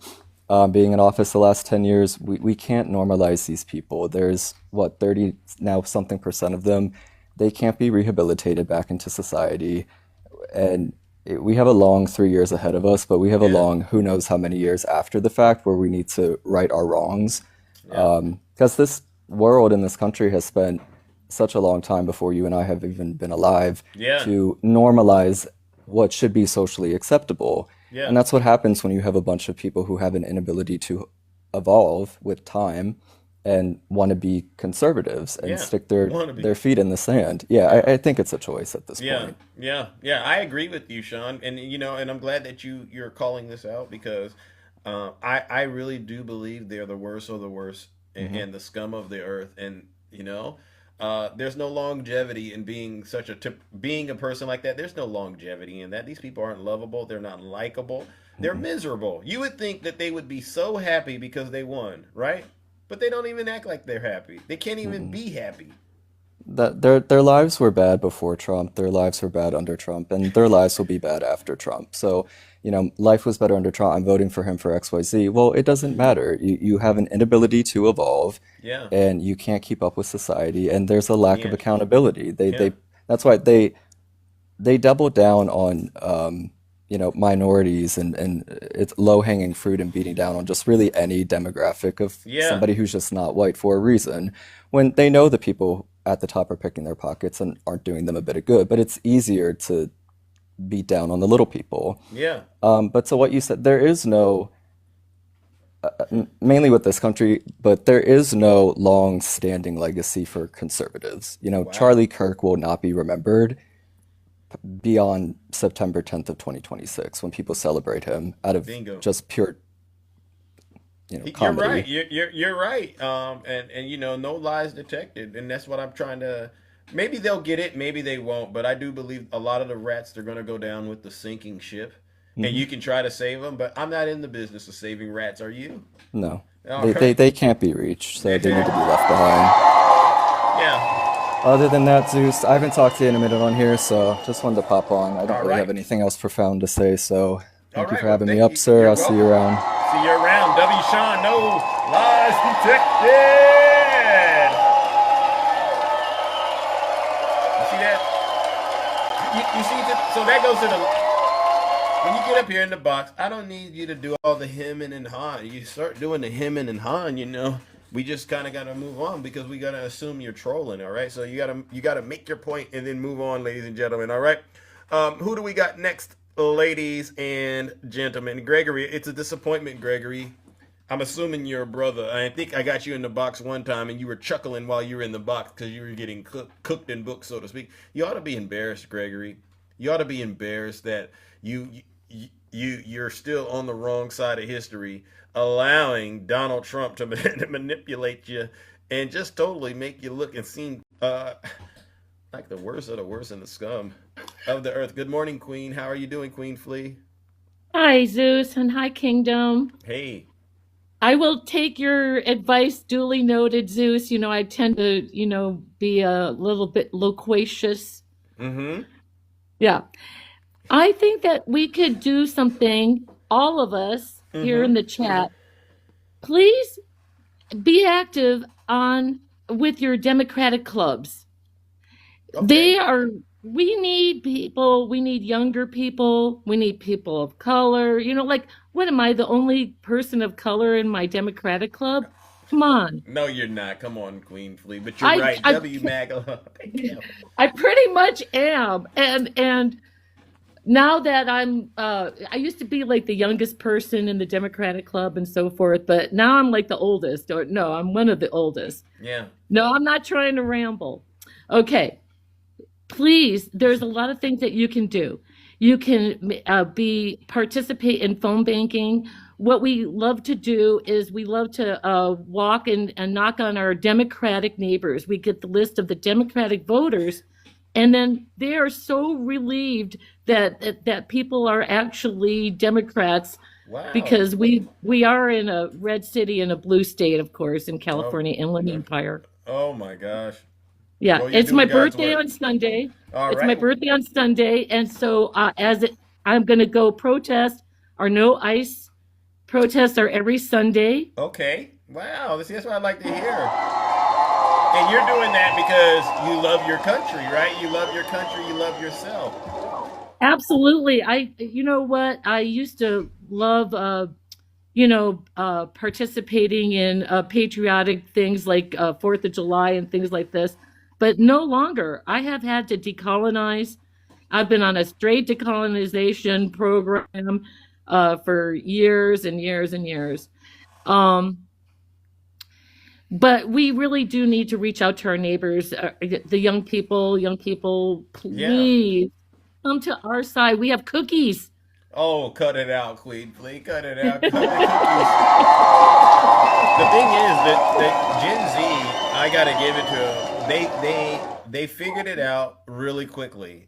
being in office the last 10 years. We can't normalize these people. There's, what, 30 now something percent of them. They can't be rehabilitated back into society. And we have a long 3 years ahead of us, but we have a long who knows how many years after the fact where we need to right our wrongs. Because this world and this country has spent such a long time before you and I have even been alive Yeah. to normalize what should be socially acceptable. Yeah. And that's what happens when you have a bunch of people who have an inability to evolve with time and want to be conservatives and Yeah, stick wanna be. their feet in the sand. Yeah, I think it's a choice at this Yeah, point. yeah. I agree with you, Sean, and you know, and I'm glad that you're calling this out because I really do believe they're the worst of the worst and the scum of the earth, and you know, there's no longevity in being being a person like that. There's no longevity in that. These people aren't lovable. They're not likable. They're miserable. You would think that they would be so happy because they won, right? But they don't even act like they're happy. They can't even be happy. That their lives were bad before Trump, their lives were bad under Trump, and their lives will be bad after Trump. So, you know, life was better under Trump. I'm voting for him for XYZ. Well, it doesn't matter. You have an inability to evolve, Yeah. and you can't keep up with society, and there's a lack of Yeah. accountability. Yeah. That's why they double down on you know, minorities and it's low hanging fruit and beating down on just really any demographic of Yeah. somebody who's just not white for a reason, when they know the people at the top are picking their pockets and aren't doing them a bit of good. But it's easier to beat down on the little people. Yeah. But to what you said, there is no, mainly with this country, but there is no long-standing legacy for conservatives. You know, Charlie Kirk will not be remembered beyond September 10th of 2026 when people celebrate him out of Bingo. just pure, you know, You're comedy. right. You're right. And you know, no lies detected, and that's what I'm trying to. Maybe they'll get it, maybe they won't. But I do believe a lot of the rats they're gonna go down with the sinking ship, and you can try to save them. But I'm not in the business of saving rats. Are you? No, All they right. they can't be reached, so they need to be left behind. Yeah. Other than that, Zeus, I haven't talked to you in a minute on here, so just wanted to pop on. I don't All really right. have anything else profound to say, so thank you right, for well, having me thank up, you. sir. You're I'll see you welcome. around. See you around. W. Sean, no lies detected. You see that? You see that? So that goes to the. When you get up here in the box, I don't need you to do all the hemming and hawing. You start doing the hemming and hawing, you know. We just kind of got to move on because we got to assume you're trolling, all right? So you got to make your point and then move on, ladies and gentlemen, all right? Who do we got next, ladies and gentlemen? Gregory, it's a disappointment, Gregory. I'm assuming you're a brother. I think I got you in the box one time and you were chuckling while you were in the box because you were getting cooked in books, so to speak. You ought to be embarrassed, Gregory. You ought to be embarrassed that you're still on the wrong side of history, allowing Donald Trump to manipulate you and just totally make you look and seem like the worst of the worst and the scum of the earth. Good morning, Queen. How are you doing, Queen Flea? Hi, Zeus, and hi, Kingdom. Hey. I will take your advice, duly noted, Zeus. You know, I tend to, you know, be a little bit loquacious. Mm-hmm. Yeah. I think that we could do something, all of us here in the chat. Please be active with your Democratic clubs. They are, we need people, we need younger people, we need people of color. You know, like, what am I, the only person of color in my Democratic club? Come on. No, you're not. Come on, Queen Flea. But you're I, right. I, W MAGA. I pretty much am. And now that I used to be like the youngest person in the Democratic club and so forth, but now I'm like the oldest, or no, I'm one of the oldest. Yeah. No, I'm not trying to ramble. Okay. Please, there's a lot of things that you can do. You can participate in phone banking. What we love to do is we love to walk and knock on our Democratic neighbors. We get the list of the Democratic voters, and then they are so relieved that people are actually Democrats. Wow. Because we are in a red city and a blue state, of course, in California, Inland Empire. Oh my gosh. Yeah, Well, you're it's my doing God's birthday work. on Sunday. All It's right. my birthday on Sunday, and so I'm going to go protest. Our no ice protests are every Sunday. Okay. Wow. That's what I'd like to hear. And you're doing that because you love your country, right? You love your country. You love yourself. Absolutely. You know what? I used to love, participating in patriotic things like 4th of July and things like this, but no longer. I have had to decolonize. I've been on a straight decolonization program for years and years and years. But we really do need to reach out to our neighbors, the young people. Young people, please come to our side. We have cookies. Oh, cut it out, Queen Flea. Cut it out. Cut the cookies. The thing is that Gen Z, I gotta give it to them. They figured it out really quickly.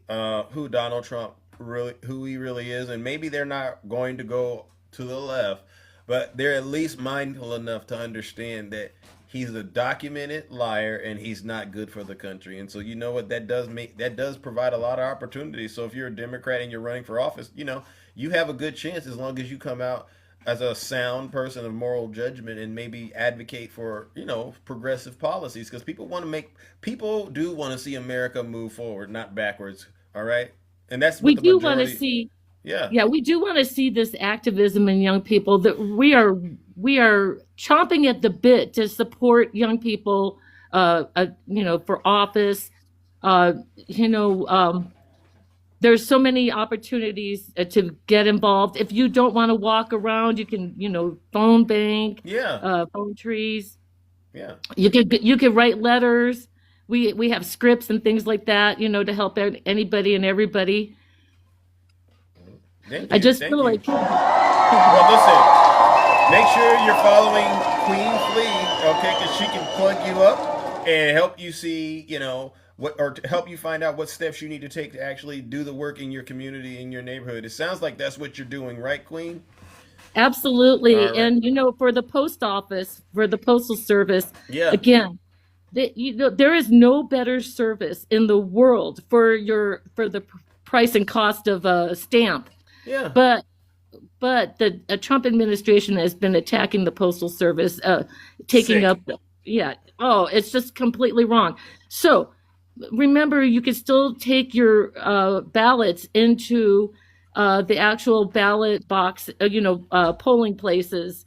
Who Donald Trump who he really is, and maybe they're not going to go to the left, but they're at least mindful enough to understand that he's a documented liar and he's not good for the country. And so you know what that does provide a lot of opportunities. So if you're a Democrat and you're running for office, you have a good chance as long as you come out as a sound person of moral judgment and maybe advocate for, progressive policies, because people do want to see America move forward, not backwards. All right. And that's We what the do want to majority. see, Yeah. we do want to see this activism in young people. That we are chomping at the bit to support young people, for office. There's so many opportunities to get involved. If you don't want to walk around, you can, phone bank, phone trees. Yeah. You could write letters. We have scripts and things like that, to help anybody and everybody. Thank I you, just thank feel you. like Well, listen. Make sure you're following Queen Flea, okay? Because she can plug you up and help you see, or to help you find out what steps you need to take to actually do the work in your community, in your neighborhood. It sounds like that's what you're doing, right, Queen? absolutely. All right. And for the post office, for the postal service, Yeah. again, there is no better service in the world for the price and cost of a stamp. Yeah. But the Trump administration has been attacking the postal service, taking Sick. up. It's just completely wrong. So remember, you can still take your ballots into the actual ballot box, polling places,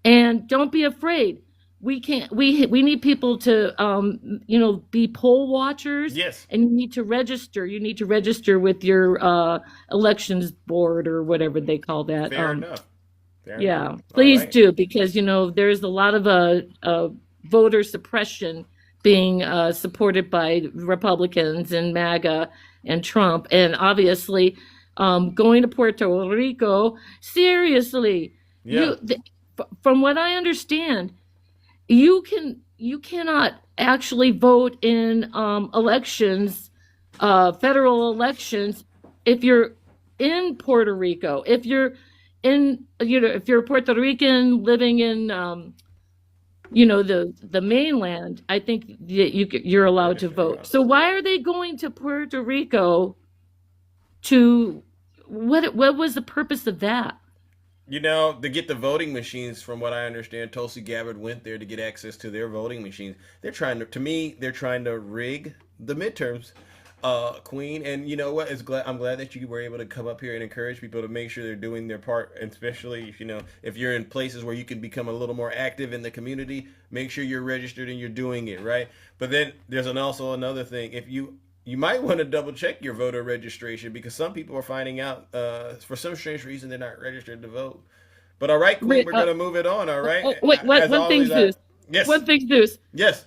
and don't be afraid. We need people to be poll watchers. Yes. And you need to register. You need to register with your elections board or whatever they call that. Fair enough. Fair Yeah, enough. please All right. do, because there's a lot of voter suppression being supported by Republicans and MAGA and Trump, and obviously going to Puerto Rico. Seriously, Yeah. from what I understand, you cannot actually vote in elections, federal elections, if you're in Puerto Rico. If you're if you're Puerto Rican living in the mainland, I think that you're allowed to vote. So why are they going to Puerto Rico? What was the purpose of that? To get the voting machines, from what I understand, Tulsi Gabbard went there to get access to their voting machines. They're trying to rig the midterms Queen. And you know what? I'm glad that you were able to come up here and encourage people to make sure they're doing their part, and especially if you're in places where you can become a little more active in the community, make sure you're registered and you're doing it right. But then there's also another thing. If you might want to double check your voter registration, because some people are finding out for some strange reason they're not registered to vote. But all right, Queen, we're gonna move it on. All right. Wait, one thing, Zeus. Yes. One thing, Zeus. Yes.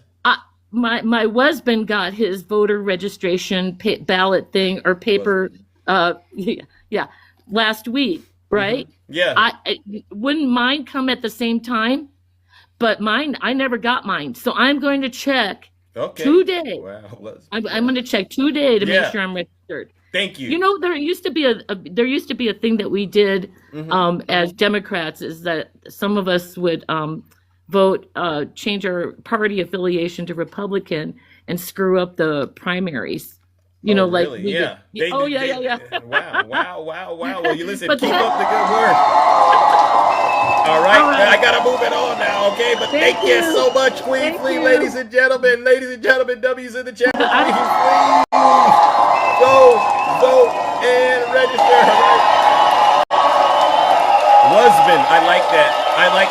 My husband got his voter registration ballot thing or paper, last week, right? Yeah. I wouldn't mine come at the same time, but I never got mine, so I'm going to check today. Wow. I'm going to check today to make sure I'm registered. Thank you. You know, there used to be a thing that we did as Democrats, is that some of us would vote, change our party affiliation to Republican and screw up the primaries. You know, like really? Yeah. yeah. Wow. Well, you listen, keep up the good work. All right. I gotta move it on now, okay? But thank you so much, Queen Flea, ladies and gentlemen. W's in the chat. Please go vote and register. Husband, I like that. I might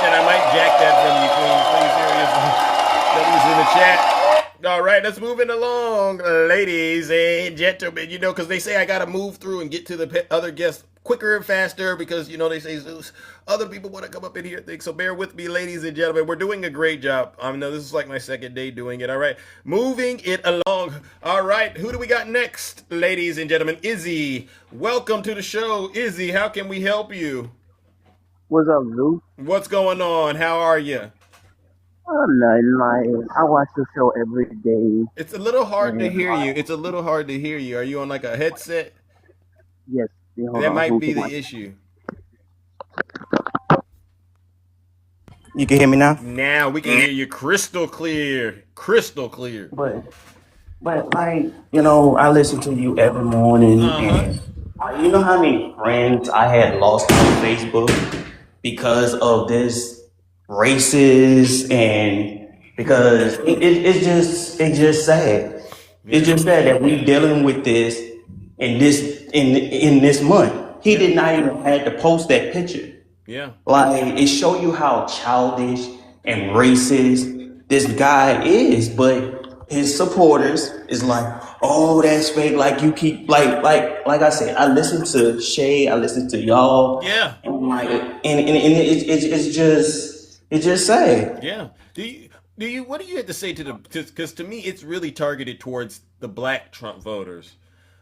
jack that from you, Queen. Please, seriously. W's in the chat. All right, let's move it along, ladies and gentlemen. Because they say I gotta move through and get to the other guests quicker and faster, because they say, Zeus, other people want to come up in here and think. So bear with me, ladies and gentlemen. We're doing a great job. I know this is like my second day doing it. All right, moving it along. All right, who do we got next, ladies and gentlemen? Izzy, welcome to the show. Izzy, how can we help you? What's up, Zeus? What's going on? How are you? Nothing. I watch the show every day. It's a little hard to hear you. Are you on like a headset? Yes. That might be the issue. You can hear me now? Now we can hear you crystal clear. Crystal clear. But like, I listen to you every morning, and you know how many friends I had lost on Facebook because of this racist, and because it's just sad. It's just sad that we dealing with this in this month. He did not even have to post that picture. Yeah. Like, it show you how childish and racist this guy is, but his supporters is like, oh, that's fake. Like, you keep like I said, I listen to Shay, I listen to y'all. Yeah. And it's just sad. Yeah. What do you have to say because to me it's really targeted towards the black Trump voters.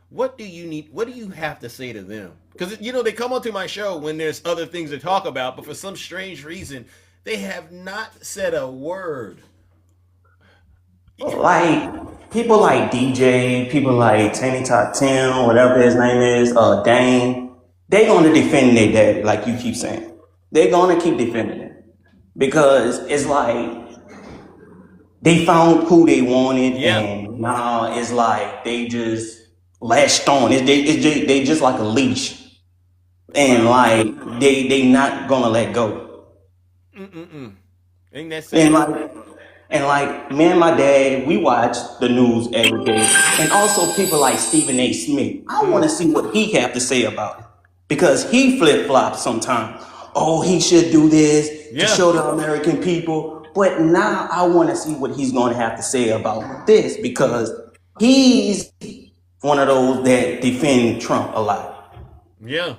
What do you have to say to them? Because they come onto my show when there's other things to talk about, but for some strange reason they have not said a word. Like people like DJ, people like Tanny Top Tim, whatever his name is, Dane, they gonna defend their daddy, like you keep saying. They're gonna keep defending it. Because it's like they found who they wanted, and now it's like they just latched on. They just like a leash, and like they not gonna let go. Ain't that sad? And like me and my dad, we watch the news every day, and also people like Stephen A. Smith. I want to see what he have to say about it, because he flip flops sometimes. Oh, he should do this to show the American people. But now I want to see what he's going to have to say about this, because he's one of those that defend Trump a lot. Yeah.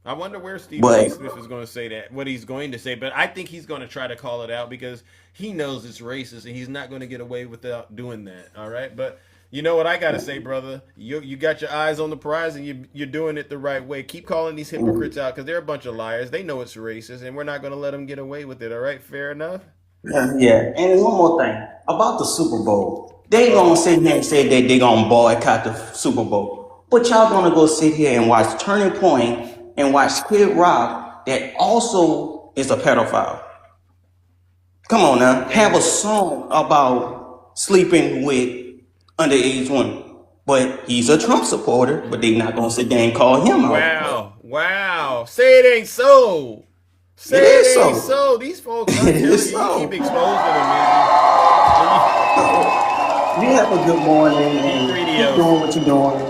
I wonder where Stephen A. Smith is going to say that, what he's going to say. But I think he's going to try to call it out, because he knows it's racist and he's not going to get away without doing that. All right. But you know what I got to say, brother? You got your eyes on the prize, and you're doing it the right way. Keep calling these hypocrites out, because they're a bunch of liars. They know it's racist, and we're not going to let them get away with it. All right? Fair enough? Yeah. And one more thing about the Super Bowl. They going to sit here and say that they're going to boycott the Super Bowl. But y'all going to go sit here and watch Turning Point and watch Kid Rock, that also is a pedophile. Come on now. Have a song about sleeping with underage women, but he's a Trump supporter, but they not gonna sit there and call him out. Wow. Say it ain't so. Say it ain't so. These folks are you keep exposing them, man. You have a good morning. videos. doing what you're doing,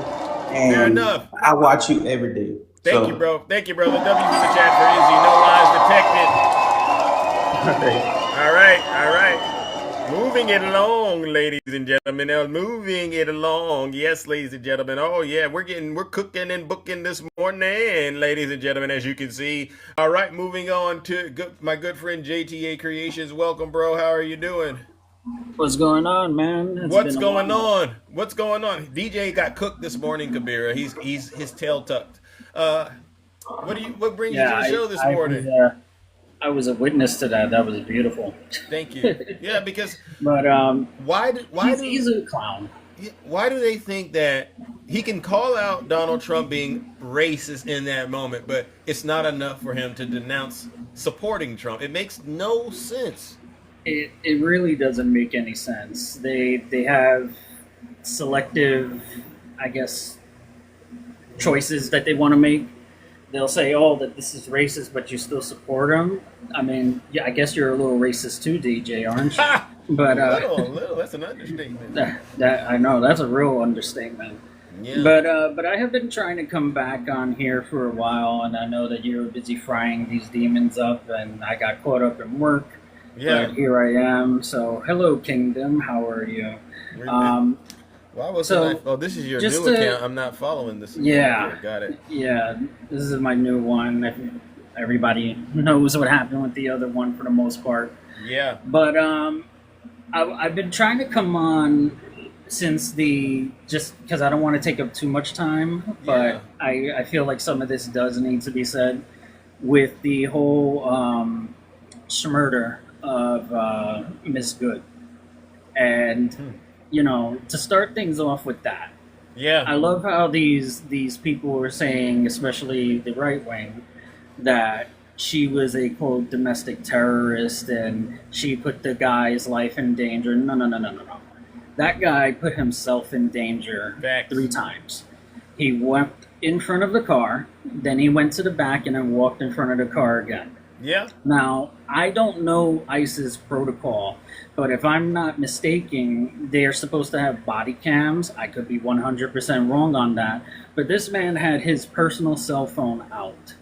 and Fair enough. I watch you every day. Thank you, bro. Thank you, brother. W for the chat for Izzy. No lies detected. All right. Moving it along, ladies and gentlemen. Moving it along. Yes, ladies and gentlemen. Oh yeah, we're cooking and booking this morning, ladies and gentlemen, as you can see. All right, moving on to my good friend JTA Creations. Welcome, bro. How are you doing? What's going on, man? What's going on? What's going on? DJ got cooked this morning, Kabira. He's his tail tucked. What brings you to the show this morning? I was a witness to that. That was beautiful. Thank you. Yeah, because but he's a clown. Why do they think that he can call out Donald Trump being racist in that moment, but it's not enough for him to denounce supporting Trump? It makes no sense. It really doesn't make any sense. They have selective, I guess, choices that they want to make. They'll say, "Oh, that this is racist," but you still support him. I mean, yeah, I guess you're a little racist too, DJ, aren't you? But a little. That's an understatement. That I know, that's a real understatement. Yeah. But I have been trying to come back on here for a while, and I know that you were busy frying these demons up, and I got caught up in work. Yeah. But here I am. So, hello, Kingdom. How are you? Why was this is your just new account. I'm not following this. Yeah. Got it. Yeah, this is my new one. Everybody knows what happened with the other one for the most part. Yeah. But I've been trying to come on since just because I don't want to take up too much time, but I feel like some of this does need to be said with the whole murder of Miss Good. And to start things off with that. Yeah. I love how these people were saying, especially the right wing, that she was a quote domestic terrorist and she put the guy's life in danger. No. That guy put himself in danger 3 times. He went in front of the car, then he went to the back and then walked in front of the car again. Yeah. Now, I don't know ICE's protocol, but if I'm not mistaken, they're supposed to have body cams. I could be 100% wrong on that. But this man had his personal cell phone out.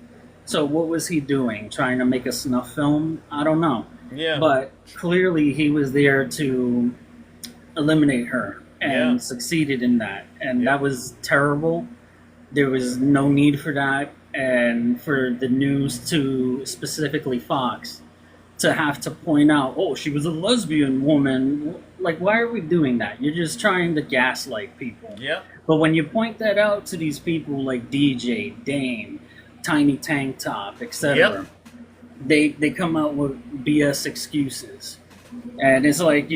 So what was he doing? Trying to make a snuff film? I don't know. Yeah. But clearly he was there to eliminate her and succeeded in that. And that was terrible. There was no need for that. And for the news to, specifically Fox, to have to point out, oh, she was a lesbian woman. Like, why are we doing that? You're just trying to gaslight people. Yeah. But when you point that out to these people like DJ, Dame, Tiny Tank Top, etc., they come out with BS excuses. And it's like,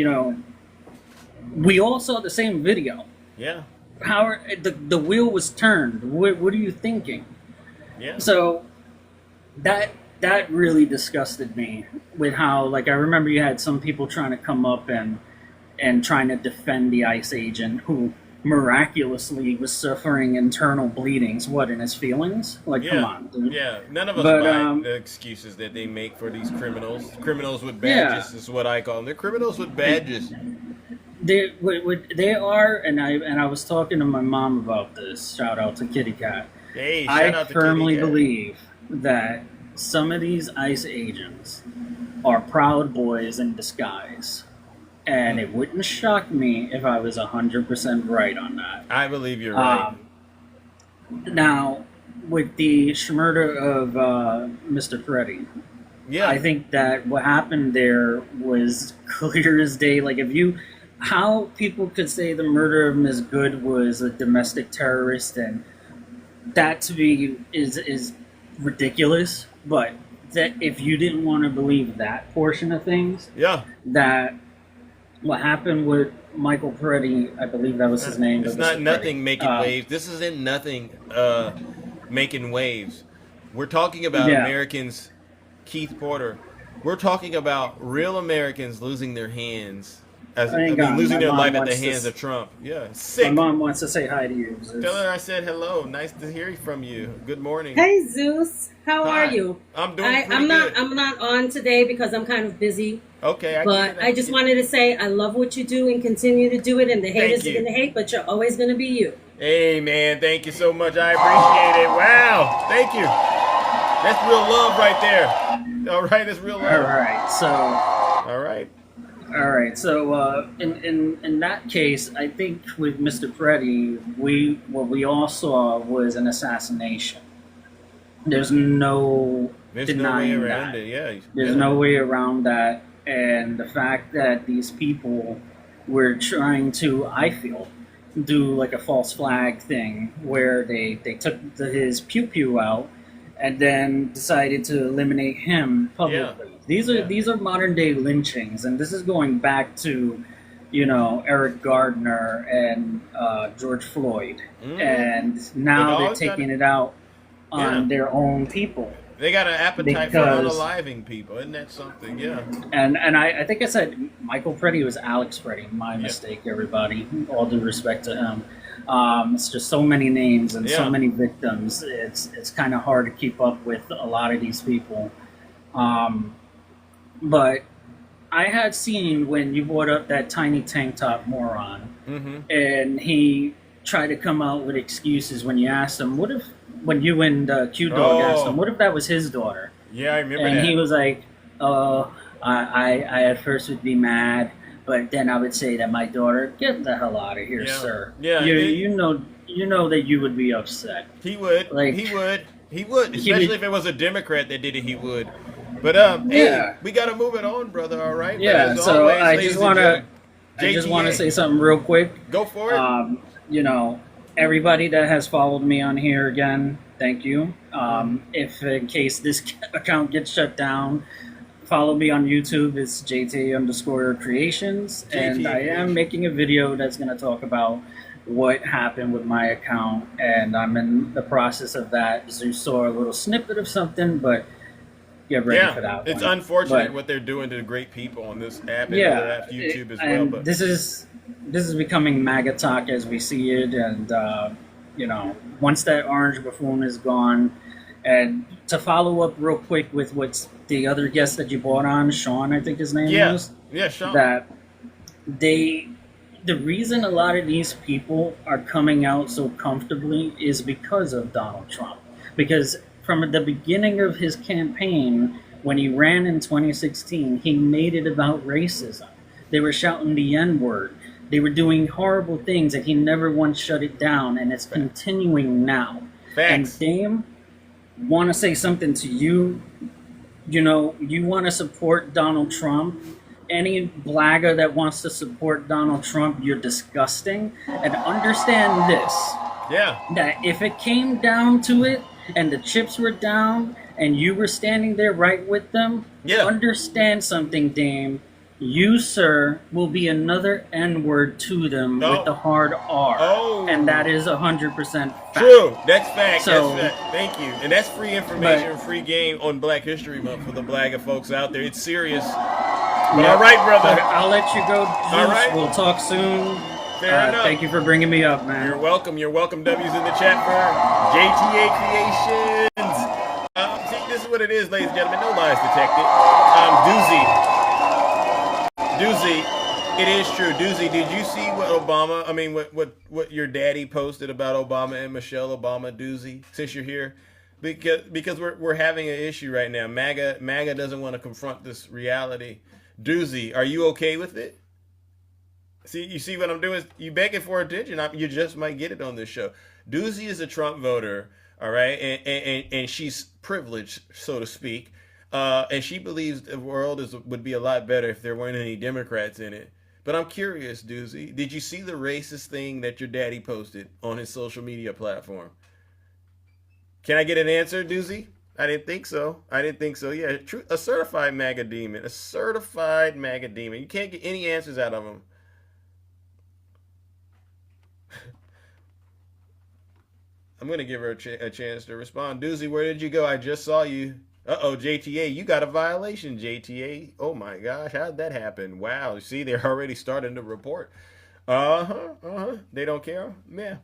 we all saw the same video. Yeah. The wheel was turned. What are you thinking? Yeah. So that really disgusted me with how, like, I remember you had some people trying to come up and trying to defend the ICE agent who miraculously was suffering internal bleedings, in his feelings? Like, come on, dude. Yeah, none of us buy the excuses that they make for these criminals. Criminals with badges is what I call them. They're criminals with badges. They are, and I was talking to my mom about this. Shout out to Kitty Cat. Hey, shout out to firmly Kitty Cat. believe that some of these ICE agents are Proud Boys in disguise. And it wouldn't shock me if I was 100% right on that. I believe you're right. Now, with the murder of Mr. Peretti, I think that what happened there was clear as day. Like, how people could say the murder of Ms. Good was a domestic terrorist, and that to me is ridiculous. But that if you didn't want to believe that portion of things, that what happened with Michael Peretti, I believe that was his name. It's not nothing making waves. This isn't nothing making waves. We're talking about Americans, Keith Porter. We're talking about real Americans losing their hands losing their life at the wants hands to, of Trump. Yeah, My sick. mom wants to say hi to you, Zeus. Tell her I said hello. Nice to hear from you. Good morning. Hey Zeus, how Hi. are you? I'm doing pretty I'm not good. I'm not on today because I'm kind of busy. Okay, But I just wanted to say I love what you do and continue to do it, and the haters are you. gonna hate, but you're always gonna be you. Hey, man, thank you so much. I appreciate it. Wow, thank you. That's real love right there. All right, that's real love. All right, so. All right. All right, so in that case, I think with Mr. Freddy, what we all saw was an assassination. There's no denying way around that. it. Yeah. There's no way around that, and the fact that these people were trying to, I feel, do like a false flag thing where they took his pew pew out and then decided to eliminate him publicly. These are modern day lynchings, and this is going back to, Eric Gardner and George Floyd, and now they're taking it out on their own people. They got an appetite for unaliving people. Isn't that something? Yeah. And I think I said Michael Freddy was Alex Freddy. My mistake, everybody. All due respect to him. It's just so many names and so many victims. It's kind of hard to keep up with a lot of these people. But I had seen when you brought up that tiny tank top moron, and he tried to come out with excuses when you asked him, what if, when you and Q-Dog asked him, what if that was his daughter? Yeah, I remember and that. And he was like, oh, I at first would be mad, but then I would say that my daughter, get the hell out of here, sir. Yeah, you know that you would be upset. He would. Like, he would. Especially if it was a Democrat that did it, he would. But Yeah. hey, we gotta move it on, brother. All right. Yeah. But as So always, I ladies just and want to, gentlemen, I just want to JTA. say something real quick. Go for it. Everybody that has followed me on here again, thank you. If in case this account gets shut down, follow me on YouTube. It's JT_creations, and I am making a video that's going to talk about what happened with my account, and I'm in the process of that. So you saw a little snippet of something, but get ready for that. It's one. unfortunate But- what they're doing to the great people on this app and yeah, other apps, YouTube as well. and But this is becoming MAGA talk as we see it, and once that orange buffoon is gone, and to follow up real quick with what's the other guest that you brought on, Sean, I think his name was. Yeah, Sean. That the reason a lot of these people are coming out so comfortably is because of Donald Trump, because from the beginning of his campaign, when he ran in 2016, he made it about racism. They were shouting the N-word. They were doing horrible things, and he never once shut it down, and it's continuing now. Facts. And Dame, want to say something to you. You want to support Donald Trump. Any blagger that wants to support Donald Trump, you're disgusting. And understand this. Yeah. That if it came down to it, and the chips were down, and you were standing there right with them, understand something, Dame. You, sir, will be another N-word to them with the hard R. Oh. And that is 100% fact. True. That's fact. So- That's fact. Thank you. And that's free information, free game on Black History Month for the blagger folks out there. It's serious. But all right, brother. I'll let you go, Zeus. All right. We'll talk soon. Fair enough. Thank you for bringing me up, man. You're welcome. You're welcome. W's in the chat for JTA Creations. See, this is what it is, ladies and gentlemen. No lies detected. Doozy, it is true. Doozy, did you see what your daddy posted about Obama and Michelle Obama, Doozy, since you're here? Because we're having an issue right now. MAGA doesn't want to confront this reality. Doozy, are you okay with it? See, you see what I'm doing? You begging for attention. You just might get it on this show. Doozy is a Trump voter, all right, and she's privileged, so to speak. And she believes the world would be a lot better if there weren't any Democrats in it. But I'm curious, Doozy, did you see the racist thing that your daddy posted on his social media platform? Can I get an answer, Doozy? I didn't think so. Yeah, a certified MAGA demon. A certified MAGA demon. You can't get any answers out of him. I'm going to give her a chance to respond. Doozy, where did you go? I just saw you. Uh-oh, JTA, you got a violation, JTA. Oh my gosh, how did that happen? Wow, see, they're already starting to report. They don't care? Yeah,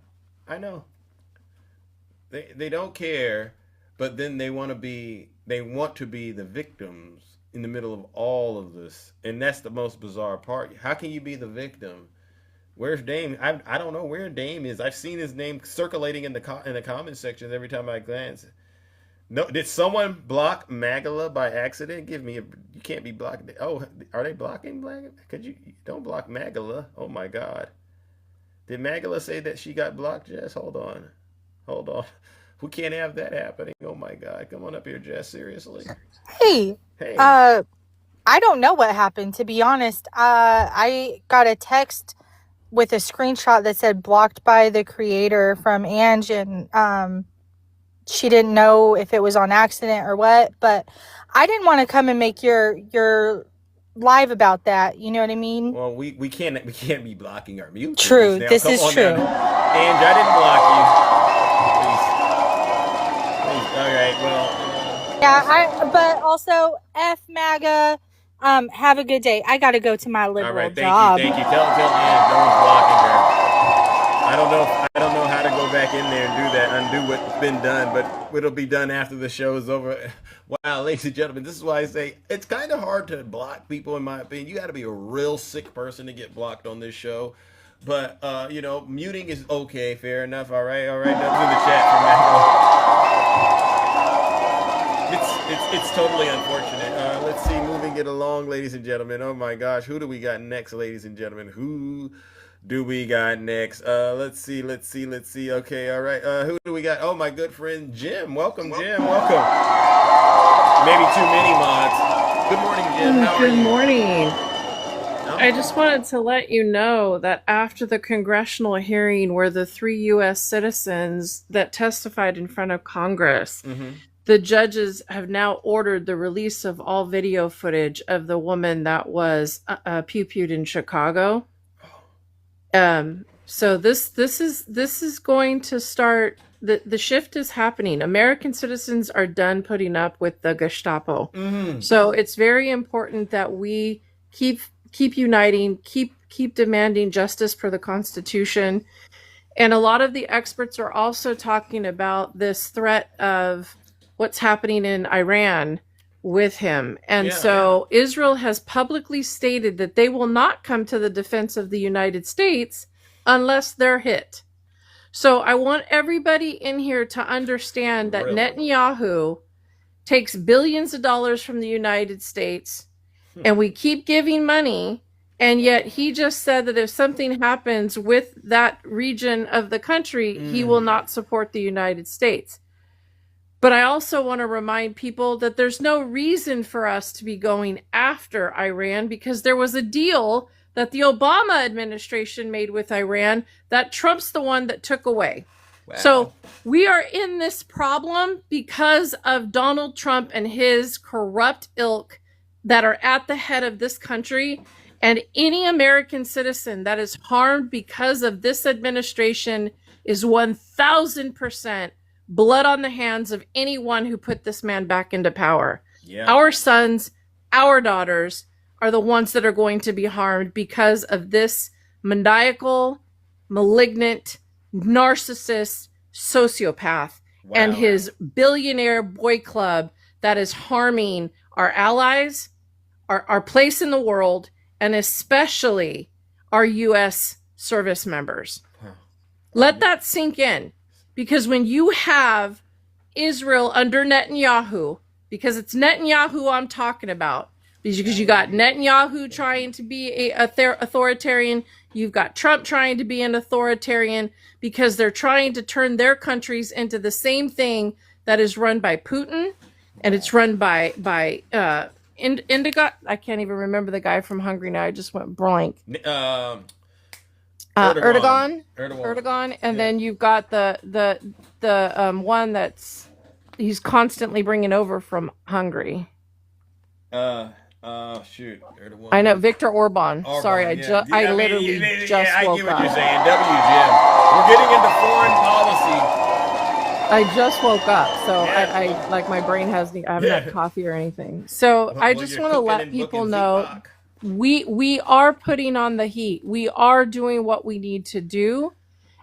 I know. They don't care, but then they want to be the victims in the middle of all of this. And that's the most bizarre part. How can you be the victim? Where's Dame? I don't know where Dame is. I've seen his name circulating in the comment sections every time I glance. No, did someone block Magala by accident? Give me you can't be blocking. Oh, are they blocking Magala? Could you don't block Magala? Oh my God. Did Magala say that she got blocked, Jess? Hold on. We can't have that happening. Oh my God. Come on up here, Jess. Seriously. Hey. Hey. I don't know what happened, to be honest. I got a text with a screenshot that said blocked by the creator from Ange, and she didn't know if it was on accident or what, but I didn't want to come and make your live about that. You know what I mean? Well, we can't be blocking our mute. True. Now. This Come is on true. Now. Ange, I didn't block you. Please. All right. Well. Yeah. But also F MAGA. Have a good day. I got to go to my liberal all right. job. Thank you. Tell Ange no one's blocking her. I don't know how to go back in there and do that, undo what's been done, but it'll be done after the show is over. Wow, ladies and gentlemen, this is why I say it's kind of hard to block people, in my opinion. You got to be a real sick person to get blocked on this show. But, muting is okay, fair enough. All right. Nothing's in the chat from that. It's totally unfortunate. Let's see, moving it along, ladies and gentlemen. Oh my gosh, who do we got next, ladies and gentlemen? Who do we got next? Let's see. Okay, all right. Who do we got? Oh, my good friend Jim. Welcome, Jim. Welcome. Maybe too many mods. Good morning, Jim. How are you? Good morning. I just wanted to let you know that after the congressional hearing where the 3 U.S. citizens that testified in front of Congress, the judges have now ordered the release of all video footage of the woman that was pew-pewed in Chicago. So this is going to start. The shift is happening. American citizens are done putting up with the Gestapo. So it's very important that we keep uniting, keep demanding justice for the Constitution. And a lot of the experts are also talking about this threat of what's happening in Iran with him. And so Israel has publicly stated that they will not come to the defense of the United States unless they're hit. So I want everybody in here to understand that Netanyahu takes billions of dollars from the United States and we keep giving money. And yet he just said that if something happens with that region of the country, he will not support the United States. But I also want to remind people that there's no reason for us to be going after Iran because there was a deal that the Obama administration made with Iran that Trump's the one that took away. Wow. So we are in this problem because of Donald Trump and his corrupt ilk that are at the head of this country. And any American citizen that is harmed because of this administration is 1,000% blood on the hands of anyone who put this man back into power. Yeah. Our sons, our daughters are the ones that are going to be harmed because of this maniacal, malignant, narcissist, sociopath and his billionaire boy club that is harming our allies, our place in the world, and especially our U.S. service members. Let that sink in. Because when you have Israel under Netanyahu, because it's Netanyahu I'm talking about, because you got Netanyahu trying to be a authoritarian, you've got Trump trying to be an authoritarian, because they're trying to turn their countries into the same thing that is run by Putin, and it's run by Indigo. I can't even remember the guy from Hungary now. I just went blank. Erdogan, and then you've got the one that's he's constantly bringing over from Hungary. Shoot, Erdogan. I know Viktor Orban. Sorry, I literally just I woke get what up. you're saying. WGM. We're getting into foreign policy. I just woke up, so I like my brain hasn't. I haven't had coffee or anything. So I just want to let people know we are putting on the heat. We are doing what we need to do,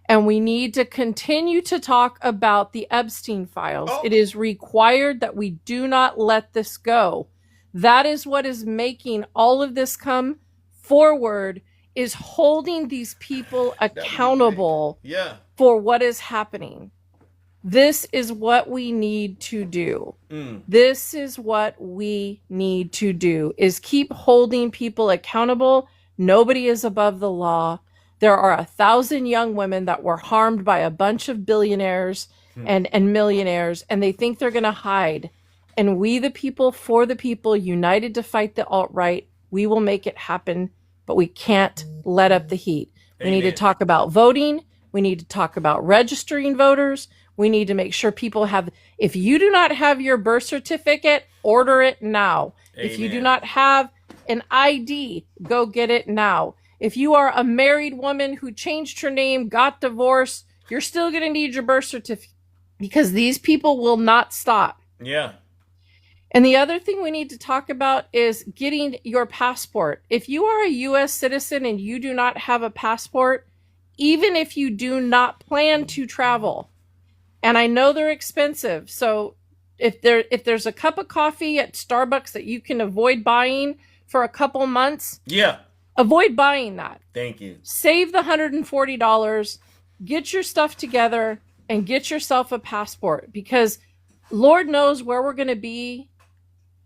and we need to continue to talk about the Epstein files. It is required that we do not let this go. That is what is making all of this come forward, is holding these people accountable for what is happening. This is what we need to do. This is what we need to do, is keep holding people accountable. Nobody is above the law. There are 1,000 young women that were harmed by a bunch of billionaires and millionaires, and they think they're going to hide. And we, the people, for the people, united to fight the alt-right, we will make it happen, but we can't let up the heat. We need to talk about voting. We need to talk about registering voters. We need to make sure people have, if you do not have your birth certificate, order it now. If you do not have an ID, go get it now. If you are a married woman who changed her name, got divorced, you're still going to need your birth certificate, because these people will not stop. Yeah. And the other thing we need to talk about is getting your passport. If you are a U.S. citizen and you do not have a passport, even if you do not plan to travel, and I know they're expensive, so if there's a cup of coffee at Starbucks that you can avoid buying for a couple months, avoid buying that. Thank you. Save the $140, get your stuff together, and get yourself a passport, because Lord knows where we're going to be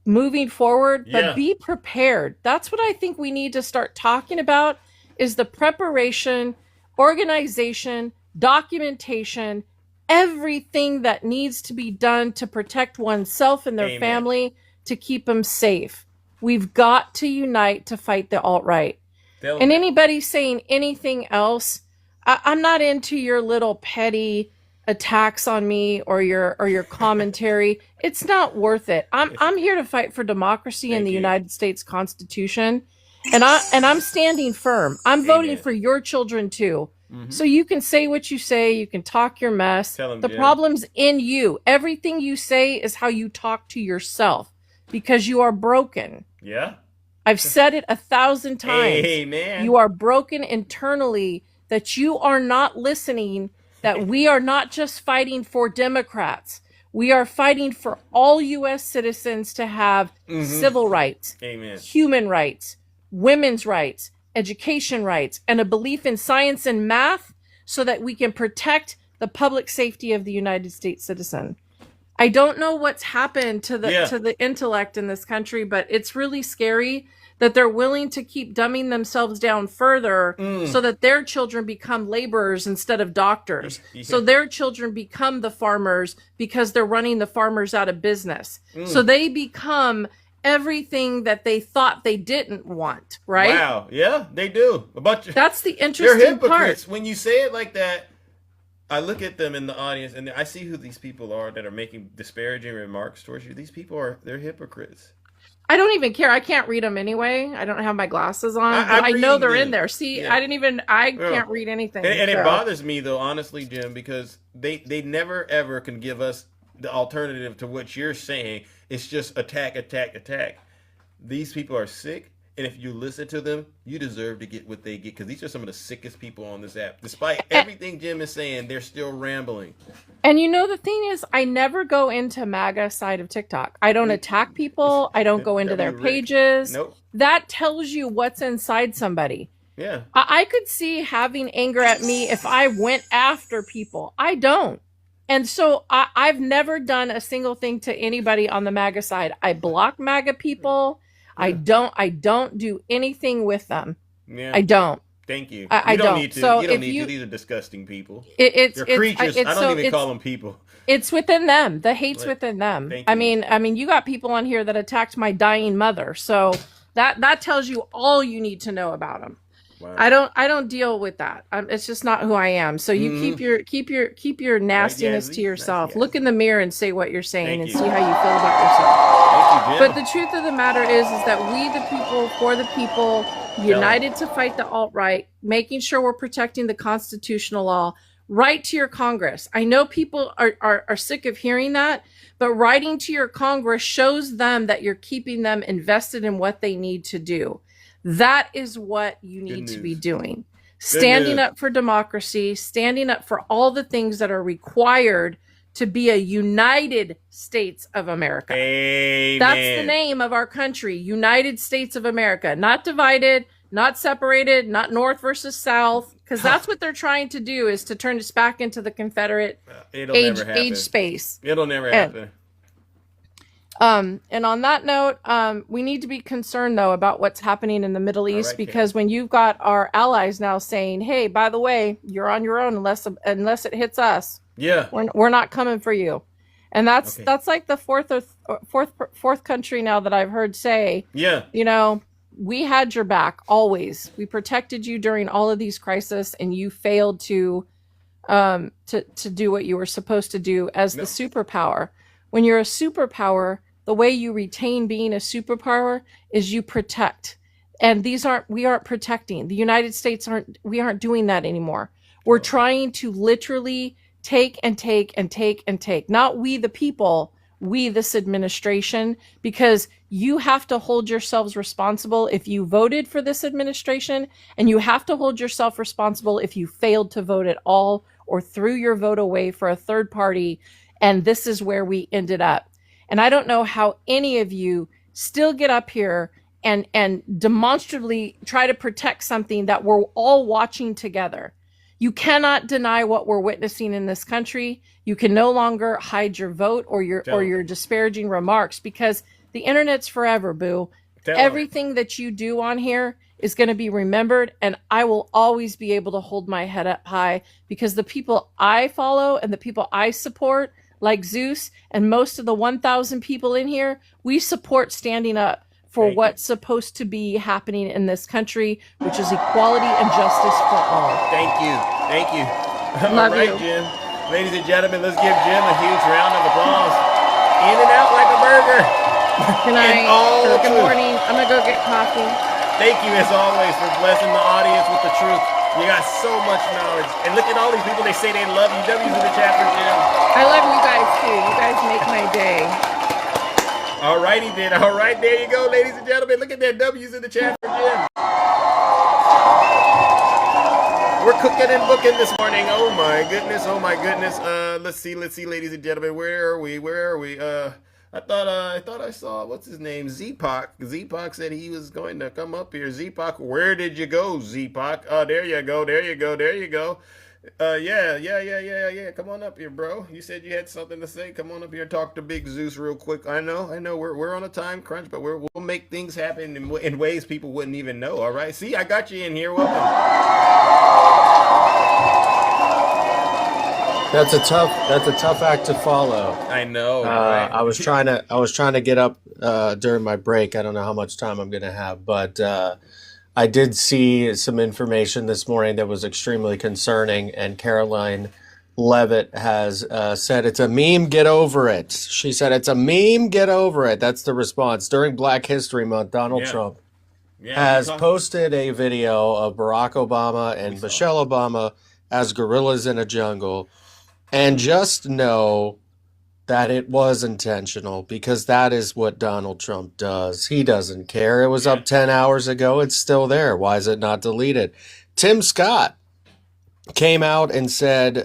moving forward, but be prepared. That's what I think we need to start talking about, is the preparation, organization, documentation, everything that needs to be done to protect oneself and their family, to keep them safe. We've got to unite to fight the alt-right. And anybody saying anything else, I'm not into your little petty attacks on me or your commentary. It's not worth it. I'm here to fight for democracy in the United States Constitution, and I'm standing firm. I'm voting for your children too. So you can say what you say, you can talk your mess. The problem's in you. Everything you say is how you talk to yourself, because you are broken. Yeah. I've said it 1,000 times. Amen. You are broken internally, that you are not listening, that we are not just fighting for Democrats. We are fighting for all U.S. citizens to have civil rights, human rights, women's rights, education rights, and a belief in science and math, so that we can protect the public safety of the United States citizen. I don't know what's happened to the intellect in this country, but it's really scary that they're willing to keep dumbing themselves down further, so that their children become laborers instead of doctors. So their children become the farmers, because they're running the farmers out of business. So they become everything that they thought they didn't want, right? Wow. Yeah, they do. That's the interesting They're hypocrites. part. When you say it like that, I look at them in the audience and I see who these people are that are making disparaging remarks towards you. These people they're hypocrites. I don't even care. I can't read them anyway. I don't have my glasses on. But I know they're in there. See, I can't read anything. And it bothers me, though, honestly, Jim, because they never, ever can give us the alternative to what you're saying. It's just attack, attack, attack. These people are sick. And if you listen to them, you deserve to get what they get, because these are some of the sickest people on this app. Despite everything Jim is saying, they're still rambling. And you know, the thing is, I never go into MAGA side of TikTok. I don't attack people. I don't go into their pages. Nope. That tells you what's inside somebody. Yeah. I could see having anger at me if I went after people. I don't. And so I've never done a single thing to anybody on the MAGA side. I block MAGA people. I don't do anything with them. Yeah. I don't. Thank you. I you don't don't. need to. So you don't if need you- to. These are disgusting people. It's They're creatures. I don't even call them people. It's within them. The hate's Right. within them. Thank I mean, you got people on here that attacked my dying mother. So that tells you all you need to know about them. Wow. I don't deal with that. It's just not who I am. So you keep your nastiness to yourself. Look in the mirror and say what you're saying, and see how you feel about yourself. But the truth of the matter is that we, the people, for the people, united to fight the alt-right, making sure we're protecting the constitutional law. Write to your Congress. I know people are sick of hearing that, but writing to your Congress shows them that you're keeping them invested in what they need to do. That is what you need to be doing. Standing up for democracy, standing up for all the things that are required to be a United States of America. Amen. That's the name of our country, United States of America. Not divided, not separated, not North versus South, because that's what they're trying to do, is to turn us back into the Confederate age space. It'll never happen. And on that note, we need to be concerned, though, about what's happening in the Middle East, because when you've got our allies now saying, hey, by the way, you're on your own unless it hits us. Yeah. We're not coming for you. And that's like the fourth country now that I've heard say, you know, we had your back always. We protected you during all of these crises, and you failed to do what you were supposed to do as the superpower. When you're a superpower, the way you retain being a superpower is you protect. And we aren't protecting. The United States we aren't doing that anymore. We're trying to literally take and take and take and take. Not we the people, we this administration, because you have to hold yourselves responsible if you voted for this administration, and you have to hold yourself responsible if you failed to vote at all or threw your vote away for a third party. And this is where we ended up. And I don't know how any of you still get up here and demonstrably try to protect something that we're all watching together. You cannot deny what we're witnessing in this country. You can no longer hide your vote or your disparaging remarks, because the internet's forever, boo. Everything that you do on here is going to be remembered, and I will always be able to hold my head up high, because the people I follow and the people I support, like Zeus and most of the 1,000 people in here, we support standing up for what's supposed to be happening in this country, which is equality and justice for all. Thank you. Thank you. Love all right, you. Jim. Ladies and gentlemen, let's give Jim a huge round of applause. In and out like a burger. Good night. Or good morning. I'm going to go get coffee. Thank you, as always, for blessing the audience with the truth. You got so much knowledge. And look at all these people, they say they love you. W's in the chat for Jim. I love you guys, too. You guys make my day. All righty then. All right, there you go, ladies and gentlemen. Look at that W's in the chat for Jim. We're cooking and booking this morning. Oh my goodness. Oh my goodness. Let's see, ladies and gentlemen. Where are we? I thought I saw, what's his name? Z-Pac. Z-Pac said he was going to come up here. Z-Pac, where did you go, Z-Pac? Oh, there you go. Yeah. Come on up here, bro. You said you had something to say. Come on up here and talk to Big Zeus real quick. I know. We're on a time crunch, but we'll make things happen in ways people wouldn't even know. All right. See, I got you in here. Welcome. That's a tough act to follow. I know. Right? I was trying to get up during my break. I don't know how much time I'm going to have, but I did see some information this morning that was extremely concerning, and Caroline Levitt has said it's a meme, get over it. She said it's a meme, get over it. That's the response. During Black History Month, Donald Trump has posted a video of Barack Obama and Michelle Obama as gorillas in a jungle. And just know that it was intentional, because that is what Donald Trump does. He doesn't care. It was up 10 hours ago. It's still there. Why is it not deleted? Tim Scott came out and said,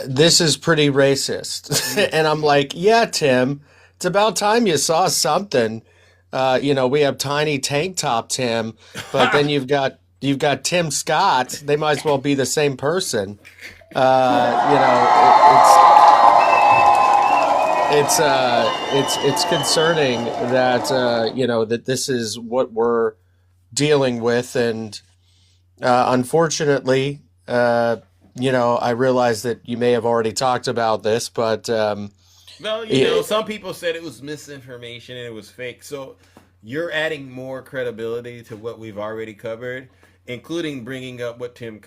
this is pretty racist. And I'm like, yeah, Tim, it's about time you saw something. We have Tiny Tank Top Tim, but then you've got Tim Scott. They might as well be the same person. It's concerning that that this is what we're dealing with, and unfortunately, I realize that you may have already talked about this, but some people said it was misinformation and it was fake. So you're adding more credibility to what we've already covered, including bringing up what Tim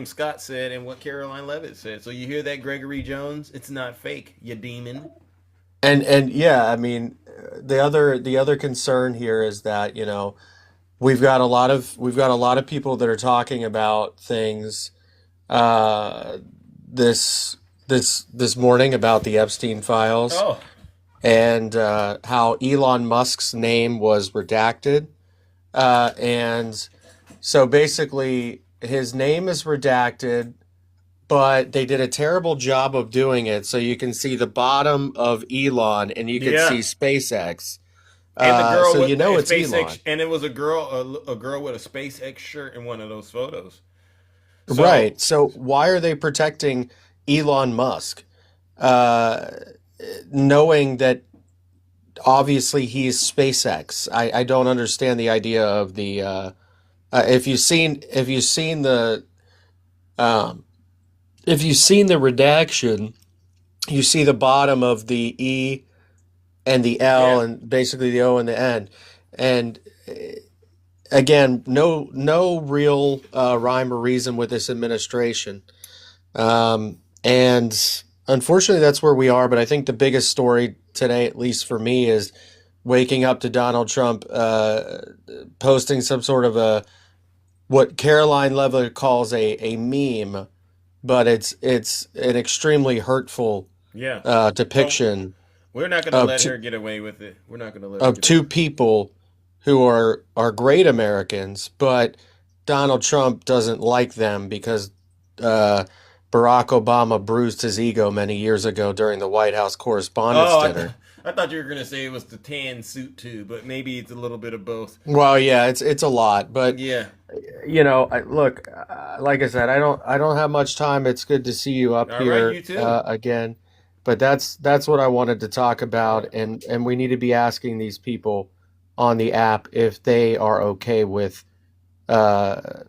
Scott said and what Caroline Levitt said. So you hear that, Gregory Jones? It's not fake, you demon. And yeah, I mean, the other concern here is that we've got a lot of people that are talking about things this morning about the Epstein files. Oh. And how Elon Musk's name was redacted. And so basically his name is redacted, but they did a terrible job of doing it. So you can see the bottom of Elon and you can see SpaceX. And the girl so with you know the it's SpaceX, Elon. and it was a girl with a SpaceX shirt in one of those photos. So, Right. So why are they protecting Elon Musk? Knowing that obviously he's SpaceX. I don't understand the idea of the if you've seen the redaction, you see the bottom of the E and the L and basically the O and the N. And again, no real rhyme or reason with this administration. And unfortunately, that's where we are. But I think the biggest story today, at least for me, is waking up to Donald Trump posting some sort of what Caroline Levitt calls a meme, but it's an extremely hurtful depiction. We're not going to let her get away with it. We're not going to let her Of two people who are great Americans, but Donald Trump doesn't like them because Barack Obama bruised his ego many years ago during the White House Correspondents' Dinner. I thought you were going to say it was the tan suit too, but maybe it's a little bit of both. Well, yeah, it's a lot, but yeah, you know, look, like I said, I don't have much time. It's good to see you up All here right, you too. again, but that's what I wanted to talk about, and we need to be asking these people on the app if they are okay with, the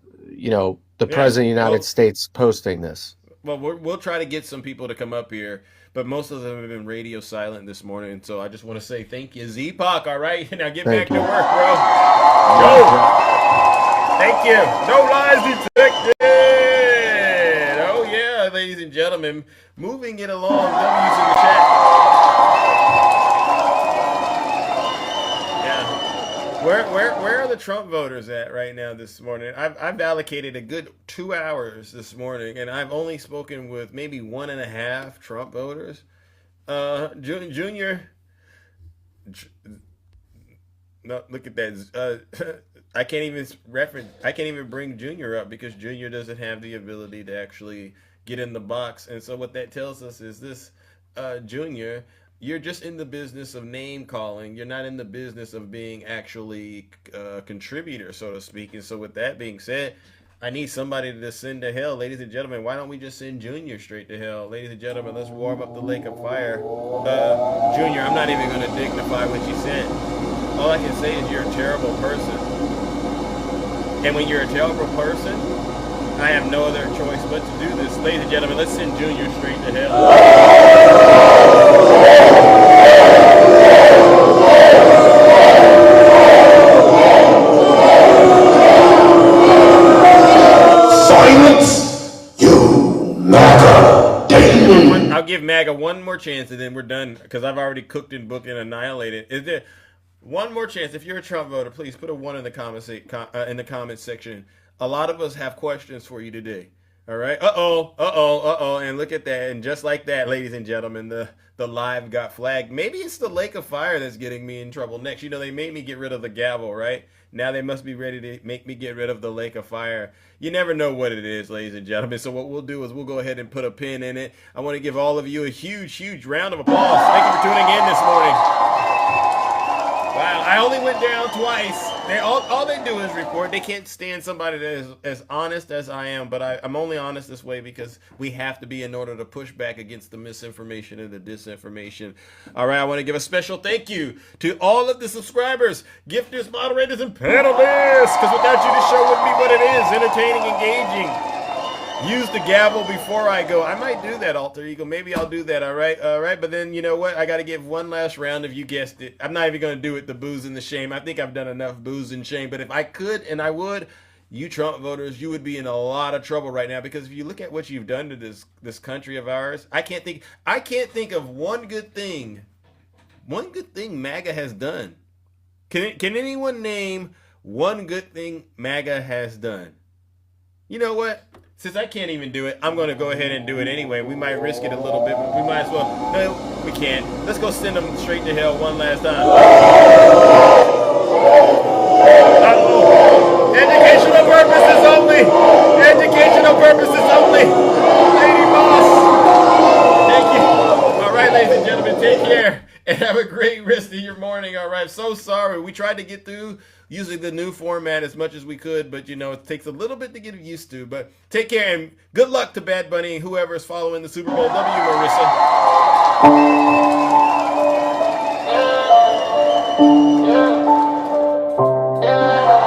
President of the United States posting this. Well, we'll try to get some people to come up here, but most of them have been radio silent this morning. So I just want to say thank you, Z-Pac. All right, now get back to work, bro. Go. Thank you. No lies detected. Oh yeah, ladies and gentlemen, moving it along. W's in the chat. Where are the Trump voters at right now this morning? I've allocated a good 2 hours this morning, and I've only spoken with maybe 1.5 Trump voters. Junior, no, look at that. I can't even bring Junior up because Junior doesn't have the ability to actually get in the box. And so what that tells us is this, Junior, you're just in the business of name calling. You're not in the business of being actually a contributor, so to speak. And so with that being said, I need somebody to send to hell. Ladies and gentlemen, why don't we just send Junior straight to hell? Ladies and gentlemen, let's warm up the lake of fire. Junior, I'm not even going to dignify what you said. All I can say is you're a terrible person. And when you're a terrible person, I have no other choice but to do this. Ladies and gentlemen, let's send Junior straight to hell. Silence, you MAGA Dayton. I'll give MAGA one more chance and then we're done because I've already cooked and booked and annihilated. Is there one more chance? If you're a Trump voter, please put a 1 in the comments section. A lot of us have questions for you today. All right. And look at that. And just like that, ladies and gentlemen, the live got flagged. Maybe it's the lake of fire that's getting me in trouble next. You know, they made me get rid of the gavel, right? Now they must be ready to make me get rid of the lake of fire. You never know what it is, ladies and gentlemen. So what we'll do is we'll go ahead and put a pin in it. I want to give all of you a huge, huge round of applause. Thank you for tuning in this morning. Wow, I only went down twice. All they do is report. They can't stand somebody that is as honest as I am, but I'm only honest this way because we have to be in order to push back against the misinformation and the disinformation. All right, I want to give a special thank you to all of the subscribers, gifters, moderators, and panelists, because without you, this show wouldn't be what it is, entertaining, engaging. Use the gavel before I go. I might do that, Alter Ego. Maybe I'll do that, all right? But then, you know what? I got to give one last round of, you guessed it. I'm not even going to do it, the booze and the shame. I think I've done enough booze and shame. But if I could, and I would, you Trump voters, you would be in a lot of trouble right now. Because if you look at what you've done to this country of ours, I can't think of one good thing MAGA has done. Can anyone name one good thing MAGA has done? You know what? since I can't even do it, I'm going to go ahead and do it anyway. We might risk it a little bit, but we might as well. No, we can't. Let's go send them straight to hell one last time. Uh-oh. Educational purposes only. Educational purposes only. Lady Boss. Thank you. All right, ladies and gentlemen, take care. And have a great rest of your morning. All right. So sorry. We tried to get through using the new format as much as we could, but it takes a little bit to get used to. But take care and good luck to Bad Bunny and whoever is following the Super Bowl. W, Marissa.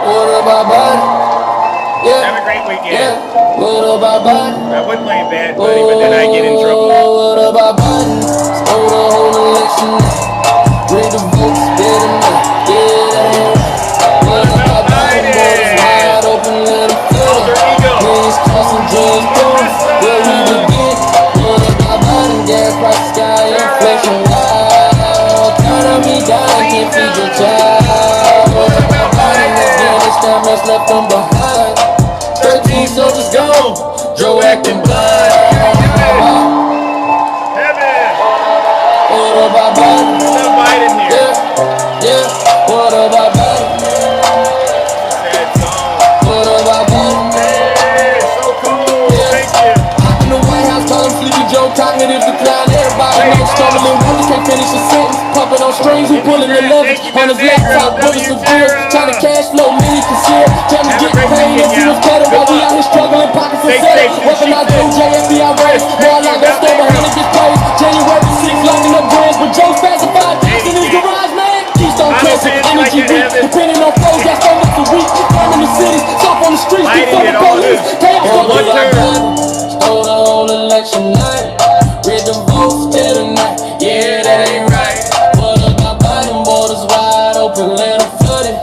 What about Bud? Yeah. Have a great weekend. Yeah. What about Bud? I would play Bad Bunny, but then I get in trouble. What about Biden? Stole the whole election. Read the votes, did enough. Yeah, that ain't right. What about Biden? Borders wide open, let them fill. Millions crossing drugs, boom. Where we begin? What about Biden? Gas prices sky, inflation wild. Economy dying, can't feed your child. What about Biden? Afghanistan mess left them behind. 13 soldiers gone. Joe acting blind. What about Biden? Yeah, yeah. What about Biden? What about Biden? Yeah. I'm in the White House, call him Sleepy Joe, cognitive decline. Everybody knows stumbling bullets, can't finish a sentence. Pumping on strings, we pulling the levers. On his laptop, bullets and beer. Trying to cash flow, many conceal. Trying to get paid, and see what's better while we out here struggling, pockets and sales. Weaponized OJ, FBI raids. More like that store, but honey gets praised. January 6th, locking up brands, but Joe's pacified. Dance in his garage, man. Keystone Classic, energy weak. Depending on flows, got so much a week. Farm in the cities, soft on the streets, before the police. Chaos on the stole the whole election night. Read the votes, did a night. Yeah, that ain't right. What about Biden? Borders wide open, let them flood it.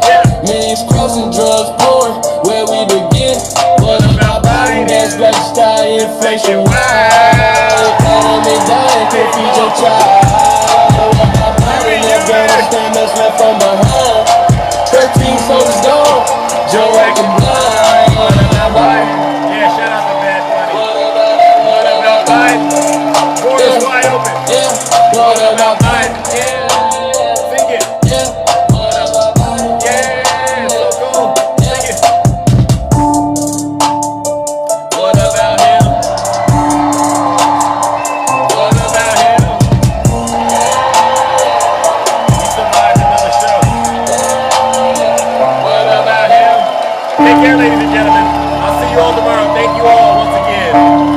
Millions crossing, drugs pouring. Where we begin? What about Biden? Gas prices high, inflation wild. Economy dying, can't feed your child. What about Biden? Afghanistan that's left from behind. 13 soldiers gone. Joe acting blind. What about Biden? Yeah, shout out to Bad Bunny. What about Biden? Borders wide open. Yeah. What about Biden? Yeah. Sing it. Yeah. What about Biden? Yeah. So cool. Sing it. What about him? What about him? He survived another show. What about him? Take care, ladies and gentlemen. I'll see you all tomorrow. Thank you all once again.